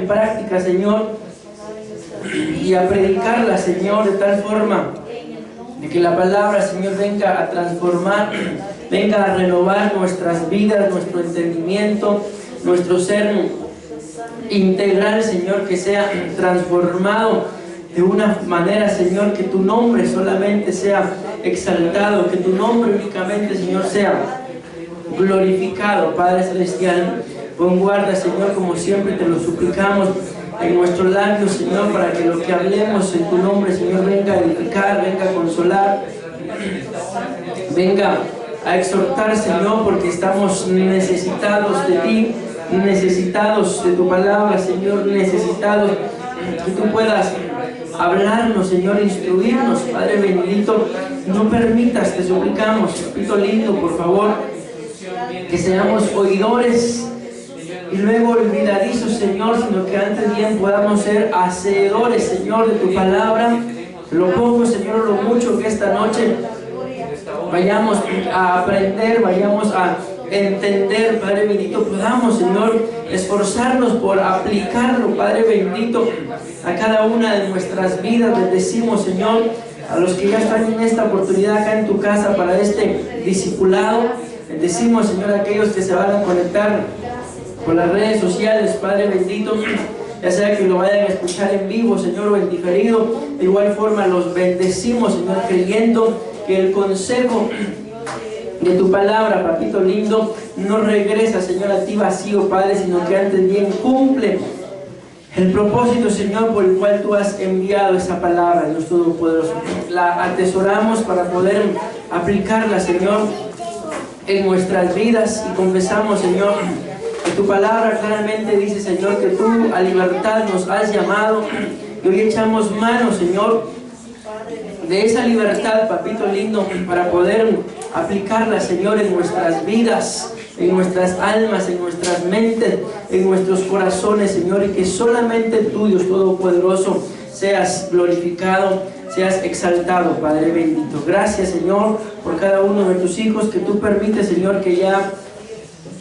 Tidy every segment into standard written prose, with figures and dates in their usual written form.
en práctica, Señor, y a predicarla, Señor, de tal forma de que la palabra, Señor, venga a transformar, venga a renovar nuestras vidas, nuestro entendimiento, nuestro ser integral, Señor, que sea transformado de una manera, Señor, que tu nombre solamente sea exaltado, que tu nombre únicamente, Señor, sea glorificado. Padre Celestial, pon guarda, Señor, como siempre te lo suplicamos, en nuestros labios, Señor, para que lo que hablemos en tu nombre, Señor, venga a edificar, venga a consolar, venga a exhortar, Señor, porque estamos necesitados de ti, necesitados de tu palabra, Señor, necesitados que tú puedas hablarnos, Señor, instruirnos. Padre bendito, no permitas, te suplicamos, papito lindo, por favor, que seamos oidores y luego olvidadizos, Señor, sino que antes bien podamos ser hacedores, Señor, de tu palabra. Lo poco, Señor, lo mucho que esta noche vayamos a aprender, vayamos a entender, Padre bendito, podamos, Señor, esforzarnos por aplicarlo, Padre bendito, a cada una de nuestras vidas. Bendecimos, Señor, a los que ya están en esta oportunidad acá en tu casa para este discipulado. Bendecimos, Señor, a aquellos que se van a conectar por las redes sociales, Padre bendito, ya sea que lo vayan a escuchar en vivo, Señor, o en diferido. De igual forma los bendecimos, Señor, creyendo que el consejo de tu palabra, papito lindo, no regresa, Señor, a ti vacío, Padre, sino que antes bien cumple el propósito, Señor, por el cual tú has enviado esa palabra, Dios Todopoderoso. La atesoramos para poder aplicarla, Señor, en nuestras vidas, y confesamos, Señor, que tu palabra claramente dice, Señor, que tú a libertad nos has llamado, y hoy echamos mano, Señor, de esa libertad, papito lindo, para poder aplicarla, Señor, en nuestras vidas, en nuestras almas, en nuestras mentes, en nuestros corazones, Señor, y que solamente tú, Dios Todopoderoso, seas glorificado, seas exaltado, Padre bendito. Gracias, Señor, por cada uno de tus hijos que tú permites, Señor, que ya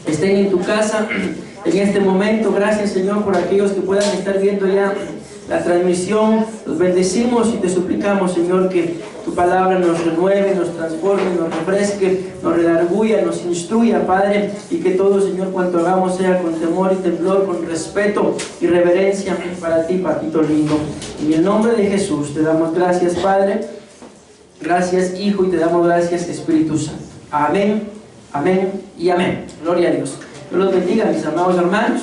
estén en tu casa en este momento. Gracias, Señor, por aquellos que puedan estar viendo ya la transmisión. Los bendecimos y te suplicamos, Señor, que tu palabra nos renueve, nos transforme, nos refresque, nos redarguya, nos instruya, Padre, y que todo, Señor, cuanto hagamos sea con temor y temblor, con respeto y reverencia para ti, papito lindo. En el nombre de Jesús te damos gracias, Padre, gracias, Hijo, y te damos gracias, Espíritu Santo. Amén, amén y amén. Gloria a Dios. Dios los bendiga, mis amados hermanos.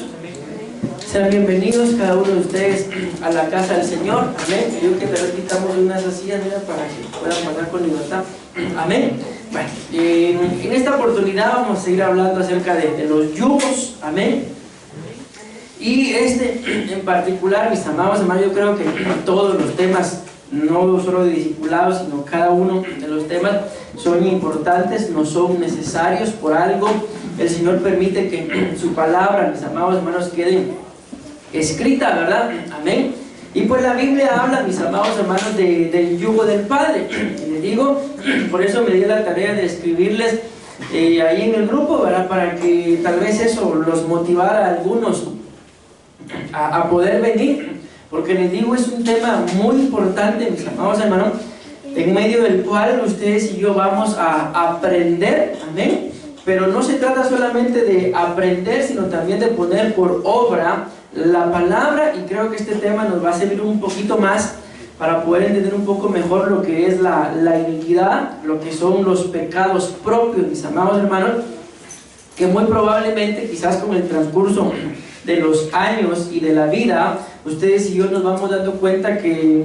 Sean bienvenidos cada uno de ustedes a la casa del Señor. Amén. Yo que te quitamos una de esas sillas, mira, para que puedan pasar con libertad. Amén. Bueno, en esta oportunidad vamos a seguir hablando acerca de los yugos. Amén. Y en particular, mis amados hermanos, yo creo que todos los temas, no solo de discipulados, sino cada uno de los temas son importantes, no son necesarios por algo. El Señor permite que su palabra, mis amados hermanos, quede escrita, ¿verdad? Amén. Y pues la Biblia habla, mis amados hermanos, del yugo del Padre. Y les digo, por eso me di la tarea de escribirles ahí en el grupo, ¿verdad? Para que tal vez eso los motivara a algunos a poder venir. Porque les digo, es un tema muy importante, mis amados hermanos, en medio del cual ustedes y yo vamos a aprender. Amén. Pero no se trata solamente de aprender, sino también de poner por obra la palabra, y creo que este tema nos va a servir un poquito más para poder entender un poco mejor lo que es la iniquidad, lo que son los pecados propios, mis amados hermanos, que muy probablemente, quizás con el transcurso de los años y de la vida, ustedes y yo nos vamos dando cuenta que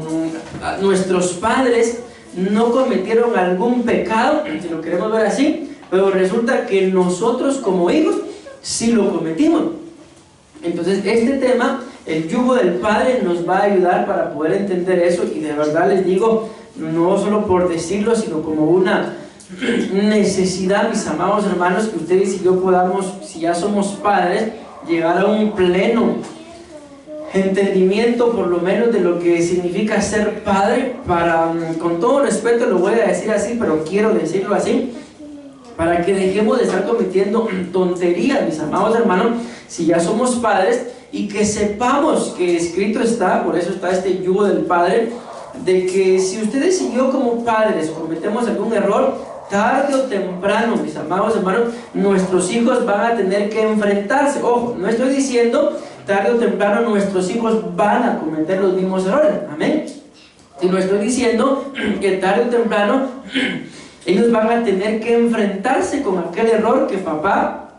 nuestros padres no cometieron algún pecado, si lo queremos ver así, pero resulta que nosotros como hijos sí lo cometimos. Entonces este tema, el yugo del Padre, nos va a ayudar para poder entender eso. Y de verdad les digo, no solo por decirlo, sino como una necesidad, mis amados hermanos, que ustedes y yo podamos, si ya somos padres, llegar a un pleno entendimiento, por lo menos, de lo que significa ser padre. Para, con todo respeto lo voy a decir así, pero quiero decirlo así, para que dejemos de estar cometiendo tonterías, mis amados hermanos. Si ya somos padres, y que sepamos que escrito está, por eso está este yugo del Padre, de que si ustedes y yo como padres cometemos algún error, tarde o temprano, mis amados hermanos, nuestros hijos van a tener que enfrentarse. Ojo, no estoy diciendo tarde o temprano nuestros hijos van a cometer los mismos errores, amén. Y no estoy diciendo que tarde o temprano ellos van a tener que enfrentarse con aquel error que papá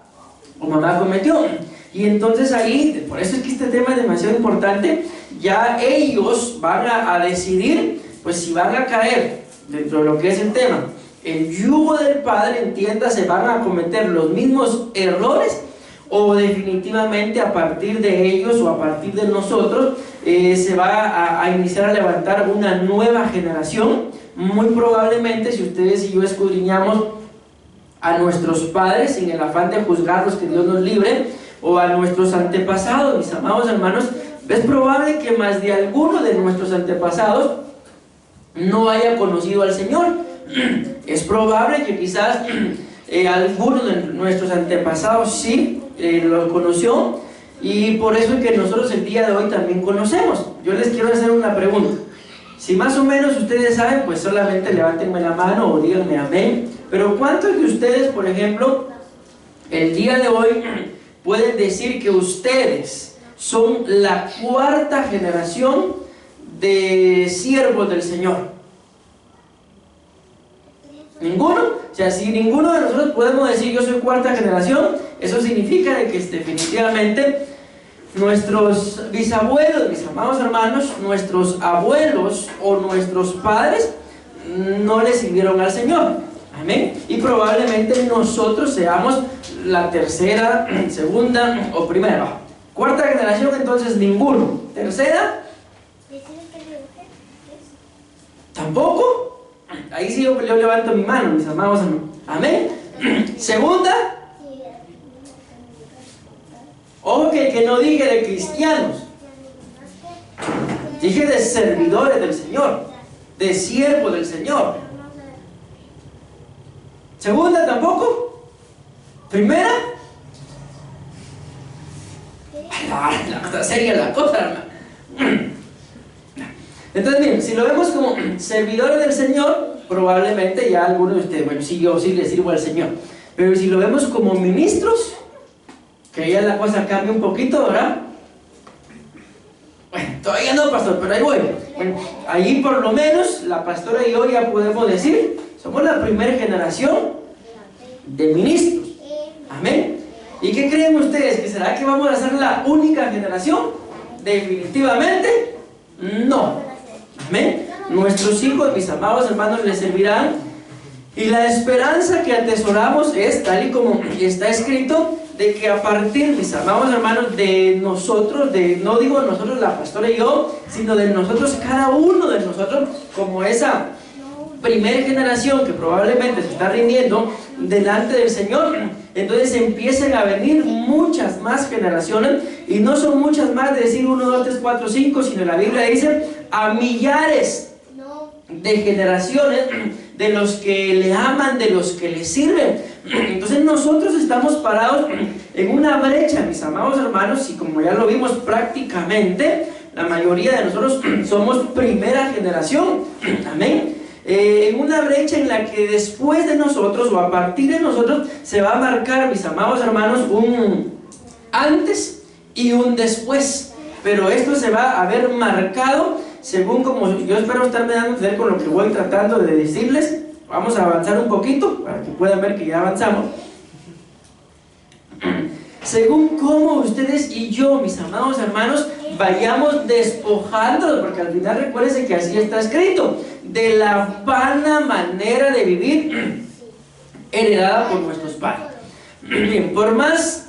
o mamá cometió. Y entonces ahí, por eso es que este tema es demasiado importante, ya ellos van a decidir, pues si van a caer dentro de lo que es el tema, el yugo del Padre, entiéndase, van a cometer los mismos errores, o definitivamente a partir de ellos o a partir de nosotros se va a iniciar a levantar una nueva generación. Muy probablemente, si ustedes y yo escudriñamos a nuestros padres sin el afán de juzgarlos, que Dios nos libre, o a nuestros antepasados, mis amados hermanos, es probable que más de alguno de nuestros antepasados no haya conocido al Señor. Es probable que quizás alguno de nuestros antepasados sí lo conoció, y por eso es que nosotros el día de hoy también conocemos. Yo les quiero hacer una pregunta. Si más o menos ustedes saben, pues solamente levántenme la mano o díganme amén. Pero ¿cuántos de ustedes, por ejemplo, el día de hoy pueden decir que ustedes son la cuarta generación de siervos del Señor? ¿Ninguno? O sea, si ninguno de nosotros podemos decir yo soy cuarta generación, eso significa de que definitivamente nuestros bisabuelos, mis amados hermanos, nuestros abuelos o nuestros padres no le sirvieron al Señor. Amén. Y probablemente nosotros seamos la tercera, segunda o primera. Cuarta generación, entonces ninguno. Tercera, tampoco. Ahí sí yo levanto mi mano, mis amados hermanos. Amén. Segunda, ojo que no dije de cristianos, dije de servidores del Señor, de siervos del Señor. Segunda, tampoco. Primera, está seria la cosa, hermano. Entonces, miren, si lo vemos como servidores del Señor, probablemente ya algunos de ustedes, bueno, sí, yo sí les sirvo al Señor. Pero si lo vemos como ministros, que ya la cosa cambia un poquito, ¿verdad? Bueno, todavía no, pastor, pero ahí voy. Bueno, ahí por lo menos la pastora y yo ya podemos decir, somos la primera generación de ministros. Amén. ¿Y qué creen ustedes? ¿Que será que vamos a ser la única generación? Definitivamente no. Amén. Nuestros hijos, mis amados hermanos, les servirán. Y la esperanza que atesoramos es, tal y como está escrito, de que a partir, mis amados hermanos, de nosotros, no digo nosotros la pastora y yo, sino de nosotros, cada uno de nosotros, como esa primera generación que probablemente se está rindiendo delante del Señor, entonces empiezan a venir muchas más generaciones, y no son muchas más de decir 1, 2, 3, 4, 5, sino la Biblia dice a millares de generaciones de los que le aman, de los que le sirven. Entonces nosotros estamos parados en una brecha, mis amados hermanos, y como ya lo vimos prácticamente, la mayoría de nosotros somos primera generación. Amén. En una brecha en la que después de nosotros o a partir de nosotros se va a marcar, mis amados hermanos, un antes y un después. Pero esto se va a ver marcado según como yo espero estarme dando a entender con lo que voy tratando de decirles. Vamos a avanzar un poquito para que puedan ver que ya avanzamos. Según cómo ustedes y yo, mis amados hermanos, vayamos despojándolos, porque al final recuérdense que así está escrito, de la vana manera de vivir heredada por nuestros padres. Bien, por más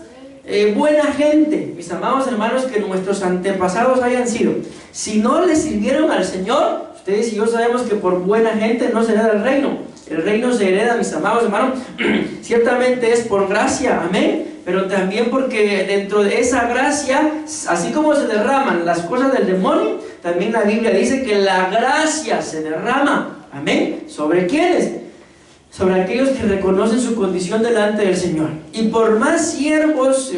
buena gente, mis amados hermanos, que nuestros antepasados hayan sido, si no les sirvieron al Señor, ustedes y yo sabemos que por buena gente no se hereda el reino. El reino se hereda, mis amados hermanos, ciertamente es por gracia, amén, pero también porque dentro de esa gracia, así como se derraman las cosas del demonio, también la Biblia dice que la gracia se derrama, amén. ¿Sobre quiénes? Sobre aquellos que reconocen su condición delante del Señor. Y por más siervos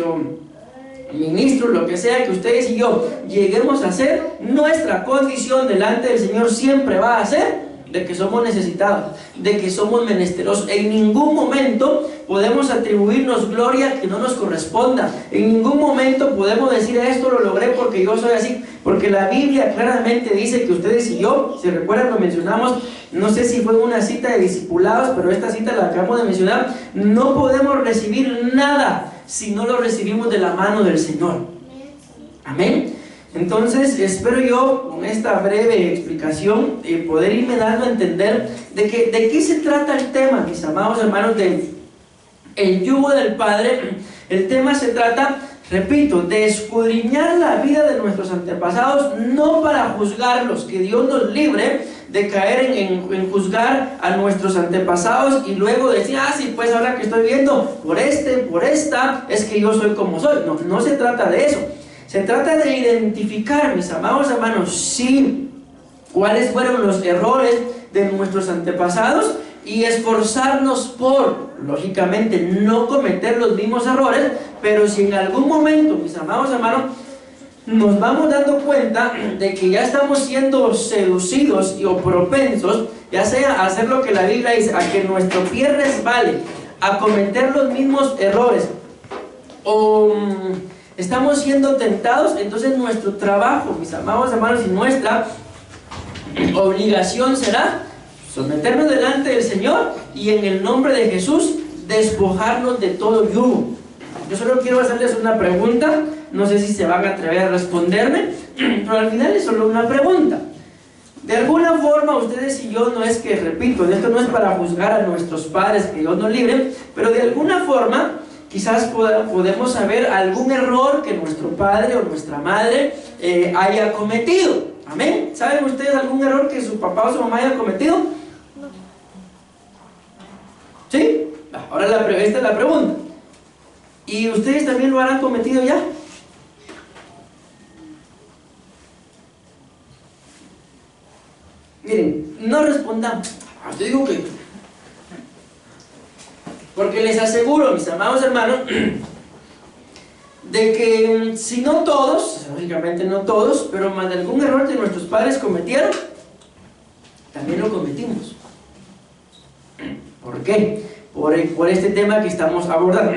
ministros, lo que sea que ustedes y yo lleguemos a ser, nuestra condición delante del Señor siempre va a ser de que somos necesitados, de que somos menesterosos. En ningún momento podemos atribuirnos gloria que no nos corresponda. En ningún momento podemos decir esto lo logré porque yo soy así, porque la Biblia claramente dice que ustedes y yo, si recuerdan, lo mencionamos, no sé si fue una cita de discipulados, pero esta cita la acabamos de mencionar. No podemos recibir nada si no lo recibimos de la mano del Señor. Amén. Entonces espero yo con esta breve explicación poder irme dando a entender de qué se trata el tema, mis amados hermanos, el yugo del Padre. El tema se trata, repito, de escudriñar la vida de nuestros antepasados, no para juzgarlos, que Dios nos libre de caer en juzgar a nuestros antepasados y luego decir, sí, pues ahora que estoy viendo por esta, es que yo soy como soy. No, no se trata de eso. Se trata de identificar, mis amados hermanos, sí, cuáles fueron los errores de nuestros antepasados y esforzarnos por, lógicamente, no cometer los mismos errores, pero si en algún momento, mis amados hermanos, nos vamos dando cuenta de que ya estamos siendo seducidos o propensos, ya sea a hacer lo que la Biblia dice, a que nuestro pie resbale, a cometer los mismos errores, o estamos siendo tentados, entonces nuestro trabajo, mis amados hermanos, y nuestra obligación será someternos delante del Señor y en el nombre de Jesús despojarnos de todo yugo. Yo solo quiero hacerles una pregunta, no sé si se van a atrever a responderme, pero al final es solo una pregunta. De alguna forma ustedes y yo, no es que, repito, esto no es para juzgar a nuestros padres, que Dios nos libre, pero de alguna forma quizás podemos saber algún error que nuestro padre o nuestra madre haya cometido. Amén. ¿Saben ustedes algún error que su papá o su mamá haya cometido? ¿Sí? Ahora esta es la pregunta. ¿Y ustedes también lo habrán cometido ya? Miren, no respondamos. Yo digo que... Porque les aseguro, mis amados hermanos, de que si no todos, lógicamente no todos, pero más de algún error que nuestros padres cometieron, también lo cometimos. ¿Por qué? Por este tema que estamos abordando,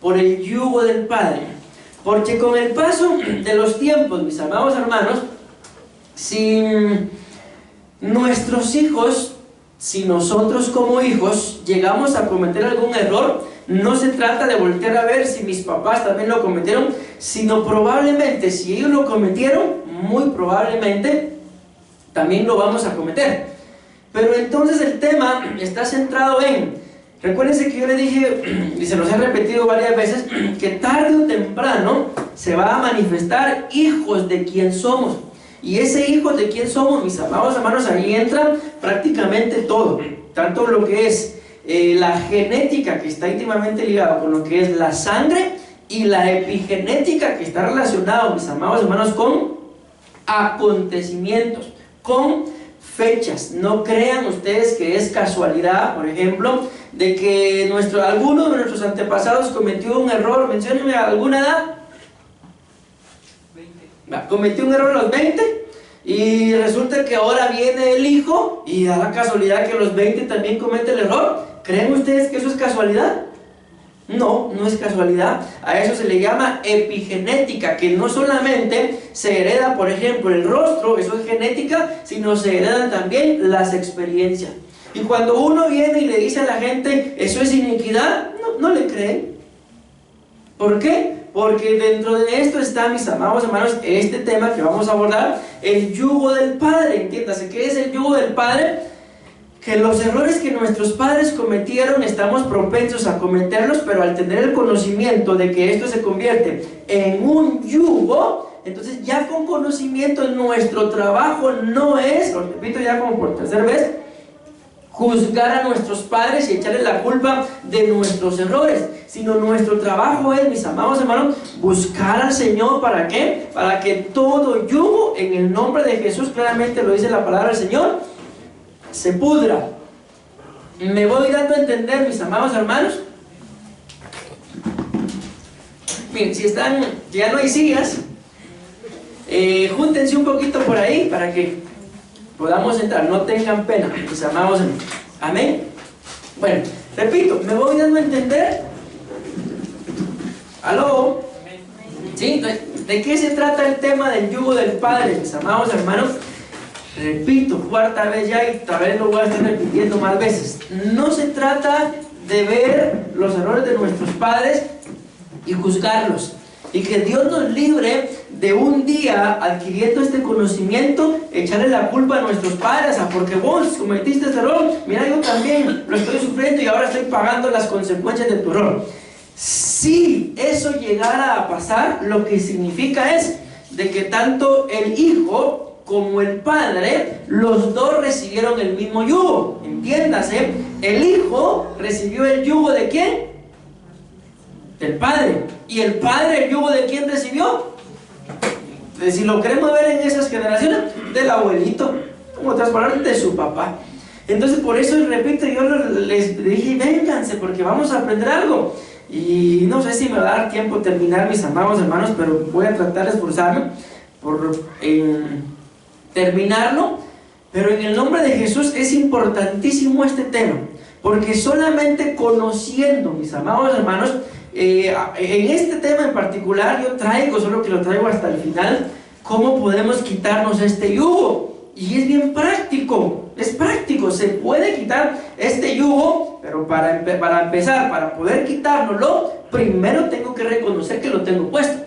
por el yugo del Padre. Porque con el paso de los tiempos, mis amados hermanos, si nuestros hijos, si nosotros como hijos llegamos a cometer algún error, no se trata de voltear a ver si mis papás también lo cometieron, sino probablemente si ellos lo cometieron, muy probablemente también lo vamos a cometer. Pero entonces el tema está centrado en, recuérdense que yo les dije, y se los he repetido varias veces, que tarde o temprano se va a manifestar hijos de quien somos. Y ese hijo de quién somos, mis amados hermanos, ahí entra prácticamente todo, tanto lo que es la genética, que está íntimamente ligada con lo que es la sangre, y la epigenética, que está relacionado, mis amados hermanos, con acontecimientos, con fechas. No crean ustedes que es casualidad, por ejemplo, de que alguno de nuestros antepasados cometió un error. Menciónenme alguna edad. Cometió un error a los 20 y resulta que ahora viene el hijo y da la casualidad que a los 20 también comete el error. ¿Creen ustedes que eso es casualidad? No, no es casualidad. A eso se le llama epigenética, que no solamente se hereda, por ejemplo, el rostro, eso es genética, sino se heredan también las experiencias. Y cuando uno viene y le dice a la gente, eso es iniquidad, no le creen. ¿Por qué? Porque dentro de esto está, mis amados hermanos, este tema que vamos a abordar, el yugo del Padre. Entiéndase, ¿qué es el yugo del Padre? Que los errores que nuestros padres cometieron estamos propensos a cometerlos, pero al tener el conocimiento de que esto se convierte en un yugo, entonces ya con conocimiento nuestro trabajo no es, lo repito ya como por tercera vez, juzgar a nuestros padres y echarles la culpa de nuestros errores, sino nuestro trabajo es, mis amados hermanos, buscar al Señor. ¿Para qué? Para que todo yugo, en el nombre de Jesús, claramente lo dice la palabra del Señor, se pudra. ¿Me voy dando a entender, mis amados hermanos? Miren, si ya no hay sillas, júntense un poquito por ahí para que podamos entrar. No tengan pena, mis amados hermanos. Amén. Bueno, repito, ¿me voy dando a entender? ¿Aló? ¿Sí? ¿De qué se trata el tema del yugo del Padre, mis amados hermanos? Repito, cuarta vez ya, y tal vez lo voy a estar repitiendo más veces. No se trata de ver los errores de nuestros padres y juzgarlos, y que Dios nos libre de un día, adquiriendo este conocimiento, echarle la culpa a nuestros padres, porque vos cometiste este error, mira, yo también lo estoy sufriendo y ahora estoy pagando las consecuencias de tu error. Si eso llegara a pasar, lo que significa es de que tanto el hijo como el padre, los dos recibieron el mismo yugo. Entiéndase, el hijo recibió el yugo ¿de quién? Del padre. ¿Y el padre el yugo de quién recibió? Si lo queremos ver en esas generaciones, del abuelito, en otras palabras, de su papá. Entonces, por eso, repito, yo les dije, vénganse, porque vamos a aprender algo. Y no sé si me va a dar tiempo terminar, mis amados hermanos, pero voy a tratar de esforzarme por terminarlo. Pero en el nombre de Jesús es importantísimo este tema, porque solamente conociendo, mis amados hermanos, en este tema en particular yo traigo, solo que lo traigo hasta el final, cómo podemos quitarnos este yugo. Y es bien práctico, es práctico, se puede quitar este yugo, pero para empezar, para poder quitárnoslo, primero tengo que reconocer que lo tengo puesto.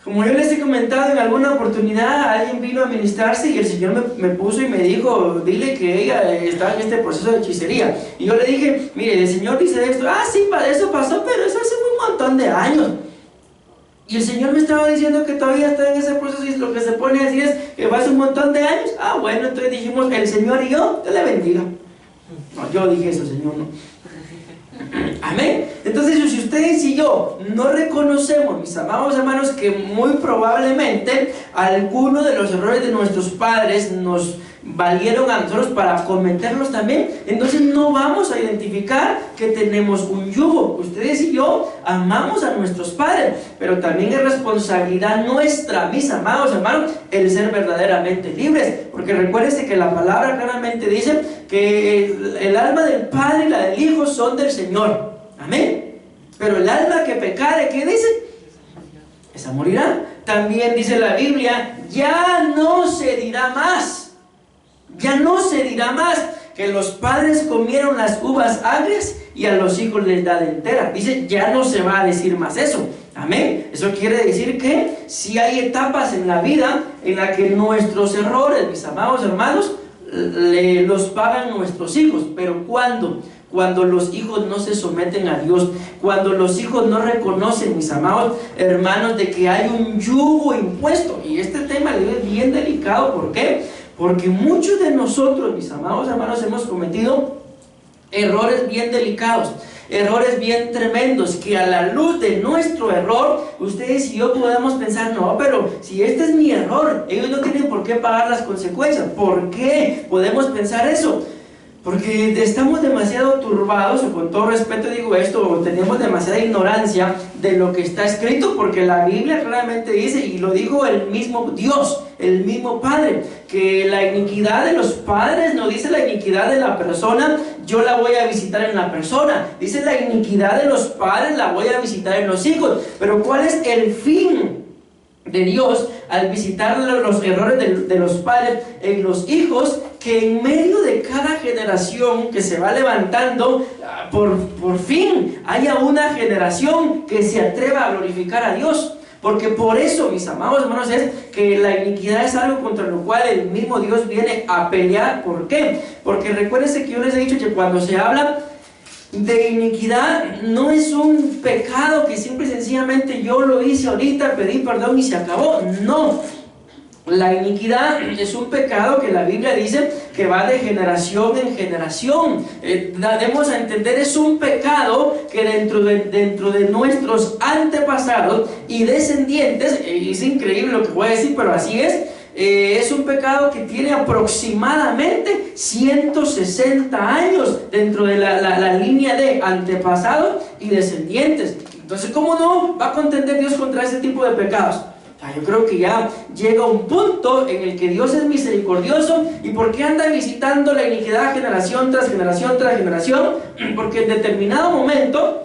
Como yo les he comentado en alguna oportunidad, alguien vino a ministrarse y el Señor me puso y me dijo, dile que ella está en este proceso de hechicería. Y yo le dije, mire, el Señor dice esto, sí, eso pasó, pero eso hace un montón de años. Y el Señor me estaba diciendo que todavía está en ese proceso, y lo que se pone a decir es que va a ser un montón de años. Bueno, entonces dijimos, el Señor y yo, Dios le bendiga. No, yo dije eso, Señor, no. Amén. Entonces, si ustedes y yo no reconocemos, mis amados hermanos, que muy probablemente algunos de los errores de nuestros padres nos valieron a nosotros para cometerlos también, entonces no vamos a identificar que tenemos un yugo. Ustedes y yo amamos a nuestros padres, pero también es responsabilidad nuestra, mis amados hermanos, el ser verdaderamente libres, porque recuérdense que la palabra claramente dice que el alma del Padre y la del Hijo son del Señor. Amén. Pero el alma que pecare, ¿qué dice? Esa morirá. También dice la Biblia, ya no se dirá más. Ya no se dirá más que los padres comieron las uvas agrias y a los hijos les da de entera. Dice, ya no se va a decir más eso. Amén. Eso quiere decir que si hay etapas en la vida en las que nuestros errores, mis amados hermanos, los pagan nuestros hijos. Pero cuando los hijos no se someten a Dios, cuando los hijos no reconocen, mis amados hermanos, de que hay un yugo impuesto. Y este tema es bien delicado. ¿Por qué? Porque muchos de nosotros, mis amados hermanos, hemos cometido errores bien delicados, errores bien tremendos, que a la luz de nuestro error, ustedes y yo podemos pensar, no, pero si este es mi error, ellos no tienen por qué pagar las consecuencias. ¿Por qué podemos pensar eso? Porque estamos demasiado turbados, o con todo respeto digo esto, o tenemos demasiada ignorancia de lo que está escrito, porque la Biblia claramente dice, y lo dijo el mismo Dios, el mismo Padre, que la iniquidad de los padres no dice la iniquidad de la persona, yo la voy a visitar en la persona, dice la iniquidad de los padres la voy a visitar en los hijos. Pero ¿cuál es el fin de Dios al visitar los errores de los padres en los hijos? Que en medio de cada generación que se va levantando, por fin haya una generación que se atreva a glorificar a Dios. Porque por eso, mis amados hermanos, es que la iniquidad es algo contra lo cual el mismo Dios viene a pelear. ¿Por qué? Porque recuérdense que yo les he dicho que cuando se habla de iniquidad, no es un pecado que simple y sencillamente yo lo hice ahorita, pedí perdón y se acabó. No. La iniquidad es un pecado que la Biblia dice que va de generación en generación. Debemos a entender, es un pecado que dentro de nuestros antepasados y descendientes, es increíble lo que voy a decir, pero así es un pecado que tiene aproximadamente 160 años dentro de la línea de antepasados y descendientes. Entonces, ¿cómo no va a contender Dios contra ese tipo de pecados? Yo creo que ya llega un punto en el que Dios es misericordioso. ¿Y por qué anda visitando la iniquidad generación tras generación tras generación? Porque en determinado momento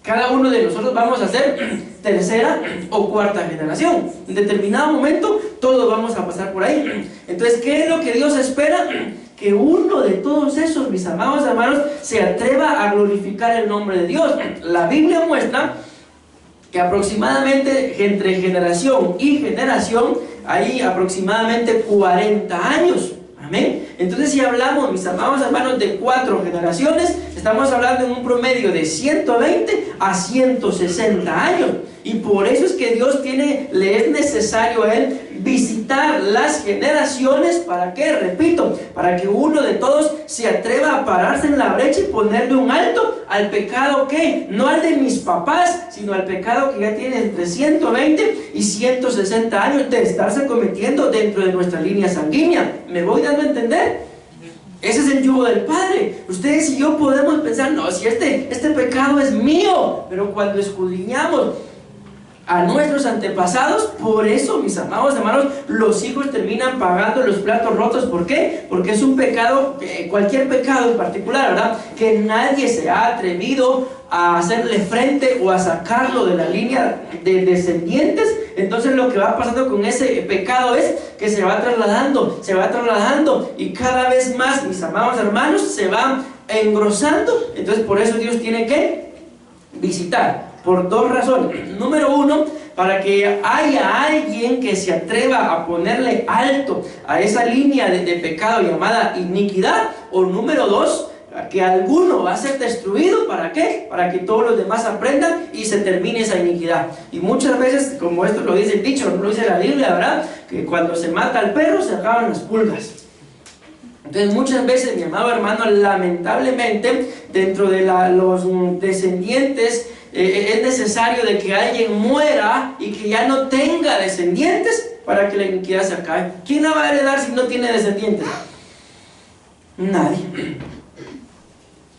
cada uno de nosotros vamos a ser tercera o cuarta generación. En determinado momento todos vamos a pasar por ahí. Entonces, ¿qué es lo que Dios espera? Que uno de todos esos, mis amados hermanos, se atreva a glorificar el nombre de Dios. La Biblia muestra que aproximadamente entre generación y generación hay aproximadamente 40 años. Amén. Entonces, si hablamos, mis amados hermanos, de 4 generaciones, estamos hablando en un promedio de 120 a 160 años. Y por eso es que Dios le es necesario a Él visitar las generaciones. ¿Para qué? Repito, para que uno de todos se atreva a pararse en la brecha y ponerle un alto al pecado que, no al de mis papás, sino al pecado que ya tiene entre 120 y 160 años de estarse cometiendo dentro de nuestra línea sanguínea. ¿Me voy dando a entender? Ese es el yugo del Padre. Ustedes y yo podemos pensar, no, si este pecado es mío, pero cuando escudriñamos a nuestros antepasados, por eso, mis amados hermanos, los hijos terminan pagando los platos rotos. ¿Por qué? Porque es un pecado, cualquier pecado en particular, ¿verdad?, que nadie se ha atrevido a hacerle frente o a sacarlo de la línea de descendientes. Entonces lo que va pasando con ese pecado es que se va trasladando y cada vez más, mis amados hermanos, se va engrosando. Entonces por eso Dios tiene que visitar. Por 2 razones. Número 1, para que haya alguien que se atreva a ponerle alto a esa línea de pecado llamada iniquidad. O número 2, que alguno va a ser destruido. ¿Para qué? Para que todos los demás aprendan y se termine esa iniquidad. Y muchas veces, como esto lo dice el dicho, no lo dice la Biblia, ¿verdad?, que cuando se mata al perro se acaban las pulgas. Entonces muchas veces, mi amado hermano, lamentablemente dentro de los descendientes es necesario de que alguien muera y que ya no tenga descendientes para que la iniquidad se acabe. ¿Quién la va a heredar si no tiene descendientes? Nadie.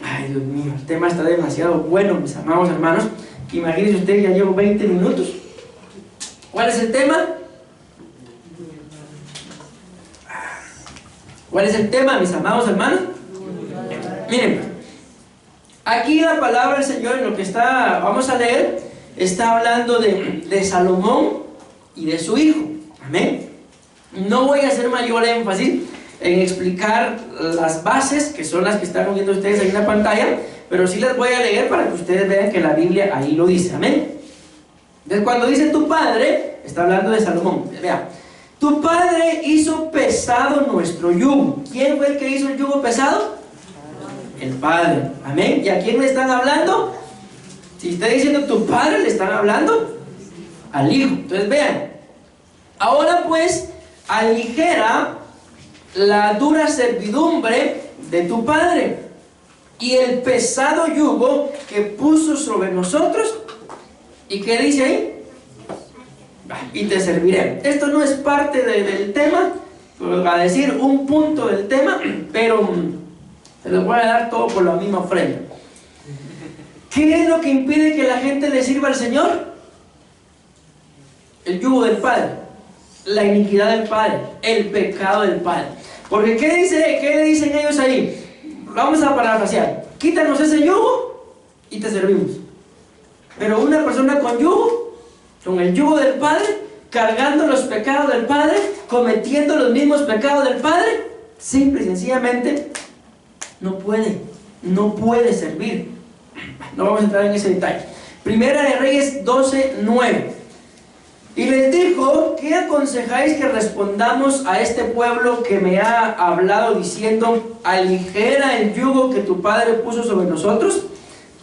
Ay, Dios mío, el tema está demasiado bueno, mis amados hermanos. Imagínense ustedes, ya llevo 20 minutos. ¿Cuál es el tema? ¿Cuál es el tema, mis amados hermanos? Miren, aquí la palabra del Señor, en lo que vamos a leer, está hablando de Salomón y de su hijo. Amén. No voy a hacer mayor énfasis en explicar las bases, que son las que están viendo ustedes ahí en la pantalla, pero sí las voy a leer para que ustedes vean que la Biblia ahí lo dice. Amén. Entonces, cuando dice tu padre, está hablando de Salomón. Vea, tu padre hizo pesado nuestro yugo. ¿Quién fue el que hizo el yugo pesado? El Padre. Amén. ¿Y a quién le están hablando? Si está diciendo tu padre, le están hablando al hijo. Entonces vean, ahora pues aligera la dura servidumbre de tu padre y el pesado yugo que puso sobre nosotros. ¿Y qué dice ahí? Y te serviré. Esto no es parte del tema, va a decir un punto del tema, pero se los voy a dar todo por la misma ofrenda. ¿Qué es lo que impide que la gente le sirva al Señor? El yugo del Padre, la iniquidad del Padre, el pecado del Padre. Porque ¿qué le dicen ellos ahí? Vamos a parafrasear: quítanos ese yugo y te servimos. Pero una persona con yugo, con el yugo del Padre, cargando los pecados del Padre, cometiendo los mismos pecados del Padre, simple y sencillamente no puede servir. No vamos a entrar en ese detalle. Primera de Reyes 12:9. Y les dijo: ¿qué aconsejáis que respondamos a este pueblo que me ha hablado diciendo: aligera el yugo que tu padre puso sobre nosotros?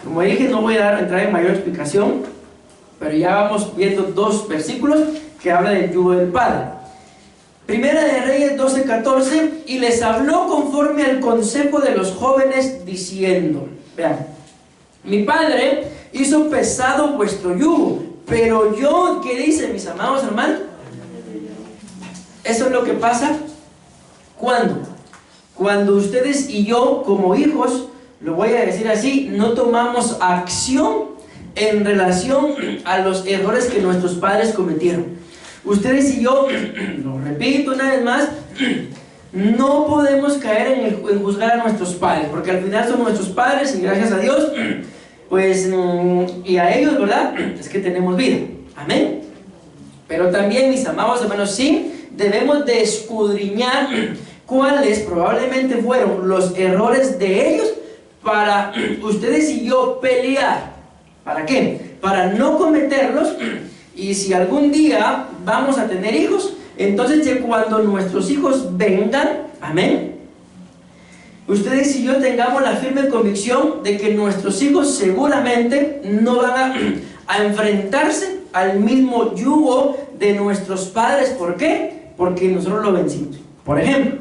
Como dije, no voy a entrar en mayor explicación, pero ya vamos viendo 2 versículos que hablan del yugo del Padre. Primera de Reyes 12:14. Y les habló conforme al consejo de los jóvenes, diciendo: vean, mi padre hizo pesado vuestro yugo, pero yo, ¿qué dice, mis amados hermanos? Eso es lo que pasa cuando ustedes y yo, como hijos, lo voy a decir así, no tomamos acción en relación a los errores que nuestros padres cometieron. Ustedes y yo, lo repito una vez más, no podemos caer en juzgar a nuestros padres, porque al final son nuestros padres y gracias a Dios, pues, y a ellos, ¿verdad? Es que tenemos vida. Amén. Pero también, mis amados hermanos, sí, debemos de escudriñar cuáles probablemente fueron los errores de ellos para ustedes y yo pelear. ¿Para qué? Para no cometerlos, y si algún día vamos a tener hijos, entonces ya cuando nuestros hijos vengan, amén, ustedes y yo tengamos la firme convicción de que nuestros hijos seguramente no van a enfrentarse al mismo yugo de nuestros padres. ¿Por qué? Porque nosotros lo vencimos. Por ejemplo,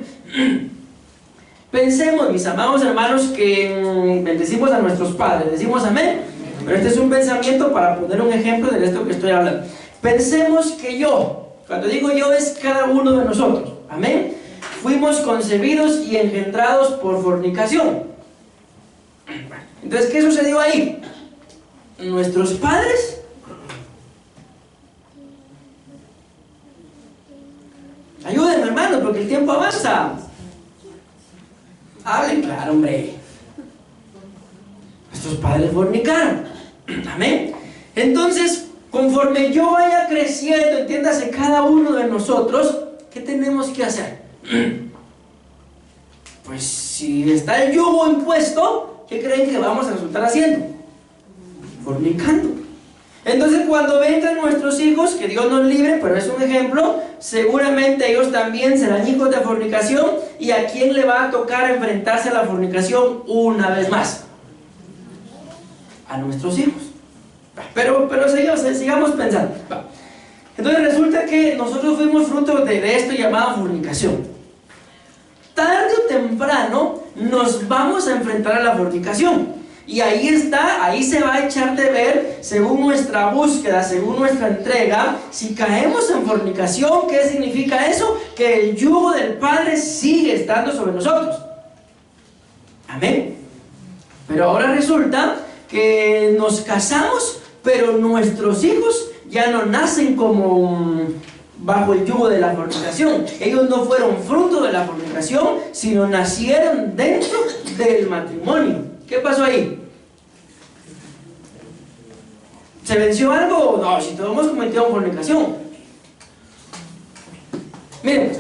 pensemos, mis amados hermanos, que bendecimos a nuestros padres, decimos amén, pero este es un pensamiento para poner un ejemplo de esto que estoy hablando. Pensemos que yo, cuando digo yo es cada uno de nosotros, amén, fuimos concebidos y engendrados por fornicación. Entonces, ¿qué sucedió ahí? Nuestros padres ayúdenme, hermano, porque el tiempo avanza. Hablen claro, hombre. Nuestros padres fornicaron. Amén. Entonces, conforme yo vaya creciendo, entiéndase, cada uno de nosotros, ¿qué tenemos que hacer? Pues si está el yugo impuesto, ¿qué creen que vamos a resultar haciendo? Fornicando. Entonces, cuando vengan nuestros hijos, que Dios nos libre, pero es un ejemplo, seguramente ellos también serán hijos de fornicación. ¿Y a quién le va a tocar enfrentarse a la fornicación una vez más? A nuestros hijos. Pero sigamos pensando. Entonces resulta que nosotros fuimos fruto de esto llamado fornicación. Tarde o temprano nos vamos a enfrentar a la fornicación. Y ahí está, ahí se va a echar de ver, según nuestra búsqueda, según nuestra entrega, si caemos en fornicación. ¿Qué significa eso? Que el yugo del Padre sigue estando sobre nosotros. Amén. Pero ahora resulta que nos casamos, pero nuestros hijos ya no nacen como bajo el yugo de la fornicación. Ellos no fueron fruto de la fornicación, sino nacieron dentro del matrimonio. ¿Qué pasó ahí? ¿Se venció algo? No, si todos hemos cometido fornicación. Miren,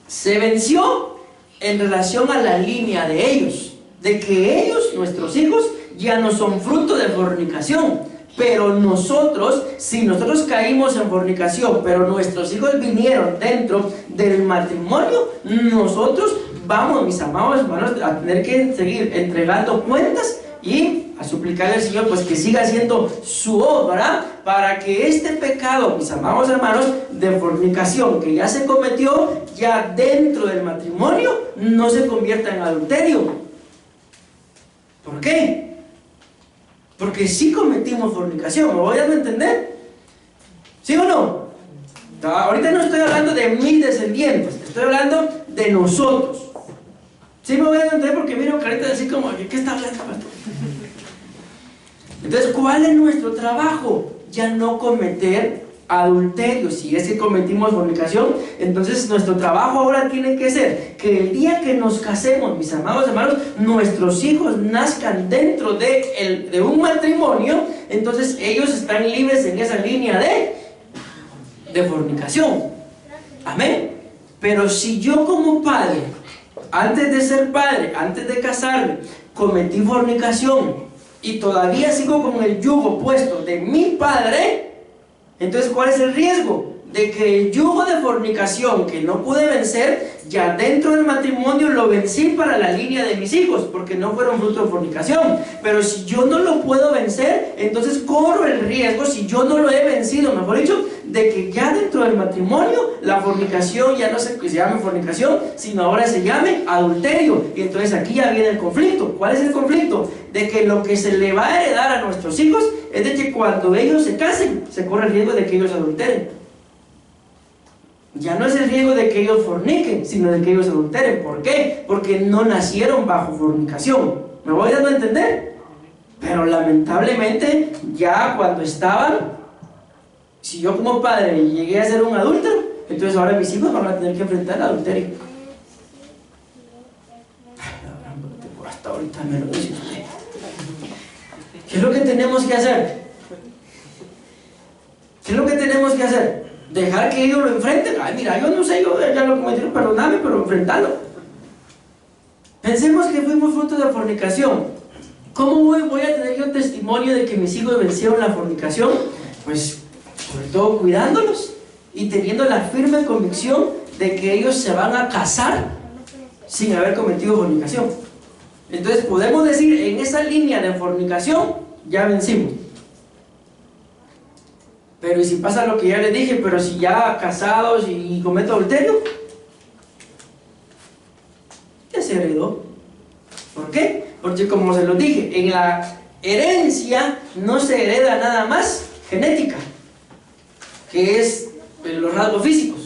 se venció en relación a la línea de ellos, de que ellos, nuestros hijos, ya no son fruto de fornicación. Pero nosotros, si nosotros caímos en fornicación, pero nuestros hijos vinieron dentro del matrimonio, nosotros vamos, mis amados hermanos, a tener que seguir entregando cuentas y a suplicarle al Señor pues que siga haciendo su obra para que este pecado, mis amados hermanos, de fornicación que ya se cometió ya dentro del matrimonio, no se convierta en adulterio. ¿Por qué? Porque sí cometimos fornicación. ¿Me voy a entender? ¿Sí o no? Ahorita no estoy hablando de mis descendientes, estoy hablando de nosotros. ¿Sí me voy a entender? Porque miro carita así como, ¿qué está hablando, pastor? Entonces, ¿cuál es nuestro trabajo? Ya no cometer adulterio. Si es que cometimos fornicación, entonces nuestro trabajo ahora tiene que ser que el día que nos casemos, mis amados hermanos, nuestros hijos nazcan dentro de un matrimonio. Entonces ellos están libres en esa línea de fornicación. Amén. Pero si yo como padre, antes de ser padre, antes de casarme, cometí fornicación y todavía sigo con el yugo puesto de mi padre, entonces ¿cuál es el riesgo? De que el yugo de fornicación que no pude vencer, ya dentro del matrimonio lo vencí para la línea de mis hijos, porque no fueron fruto de fornicación. Pero si yo no lo puedo vencer, entonces corro el riesgo, si yo no lo he vencido, mejor dicho, de que ya dentro del matrimonio la fornicación ya no se llame fornicación, sino ahora se llame adulterio. Y entonces aquí ya viene el conflicto. ¿Cuál es el conflicto? De que lo que se le va a heredar a nuestros hijos es de que cuando ellos se casen, se corre el riesgo de que ellos adulteren. Ya no es el riesgo de que ellos forniquen, sino de que ellos adulteren. ¿Por qué? Porque no nacieron bajo fornicación. ¿Me voy dando a entender? Pero lamentablemente, ya cuando estaban, si yo como padre llegué a ser un adúltero, entonces ahora mis hijos van a tener que enfrentar el adulterio. Hasta ahorita me lo dice usted. ¿Qué es lo que tenemos que hacer? ¿Qué es lo que tenemos que hacer? Dejar que ellos lo enfrenten. Ay, mira, yo no sé, yo ya lo cometí, perdóname, pero enfrentarlo. Pensemos que fuimos fruto de fornicación. ¿Cómo voy a tener yo testimonio de que mis hijos vencieron la fornicación? Pues, sobre todo cuidándolos y teniendo la firme convicción de que ellos se van a casar sin haber cometido fornicación. Entonces podemos decir, en esa línea de fornicación ya vencimos. Pero ¿y si pasa lo que ya les dije? Pero si ya casados y cometo adulterio, ya se heredó. ¿Por qué? Porque como se los dije, en la herencia no se hereda nada más genética, que es los rasgos físicos,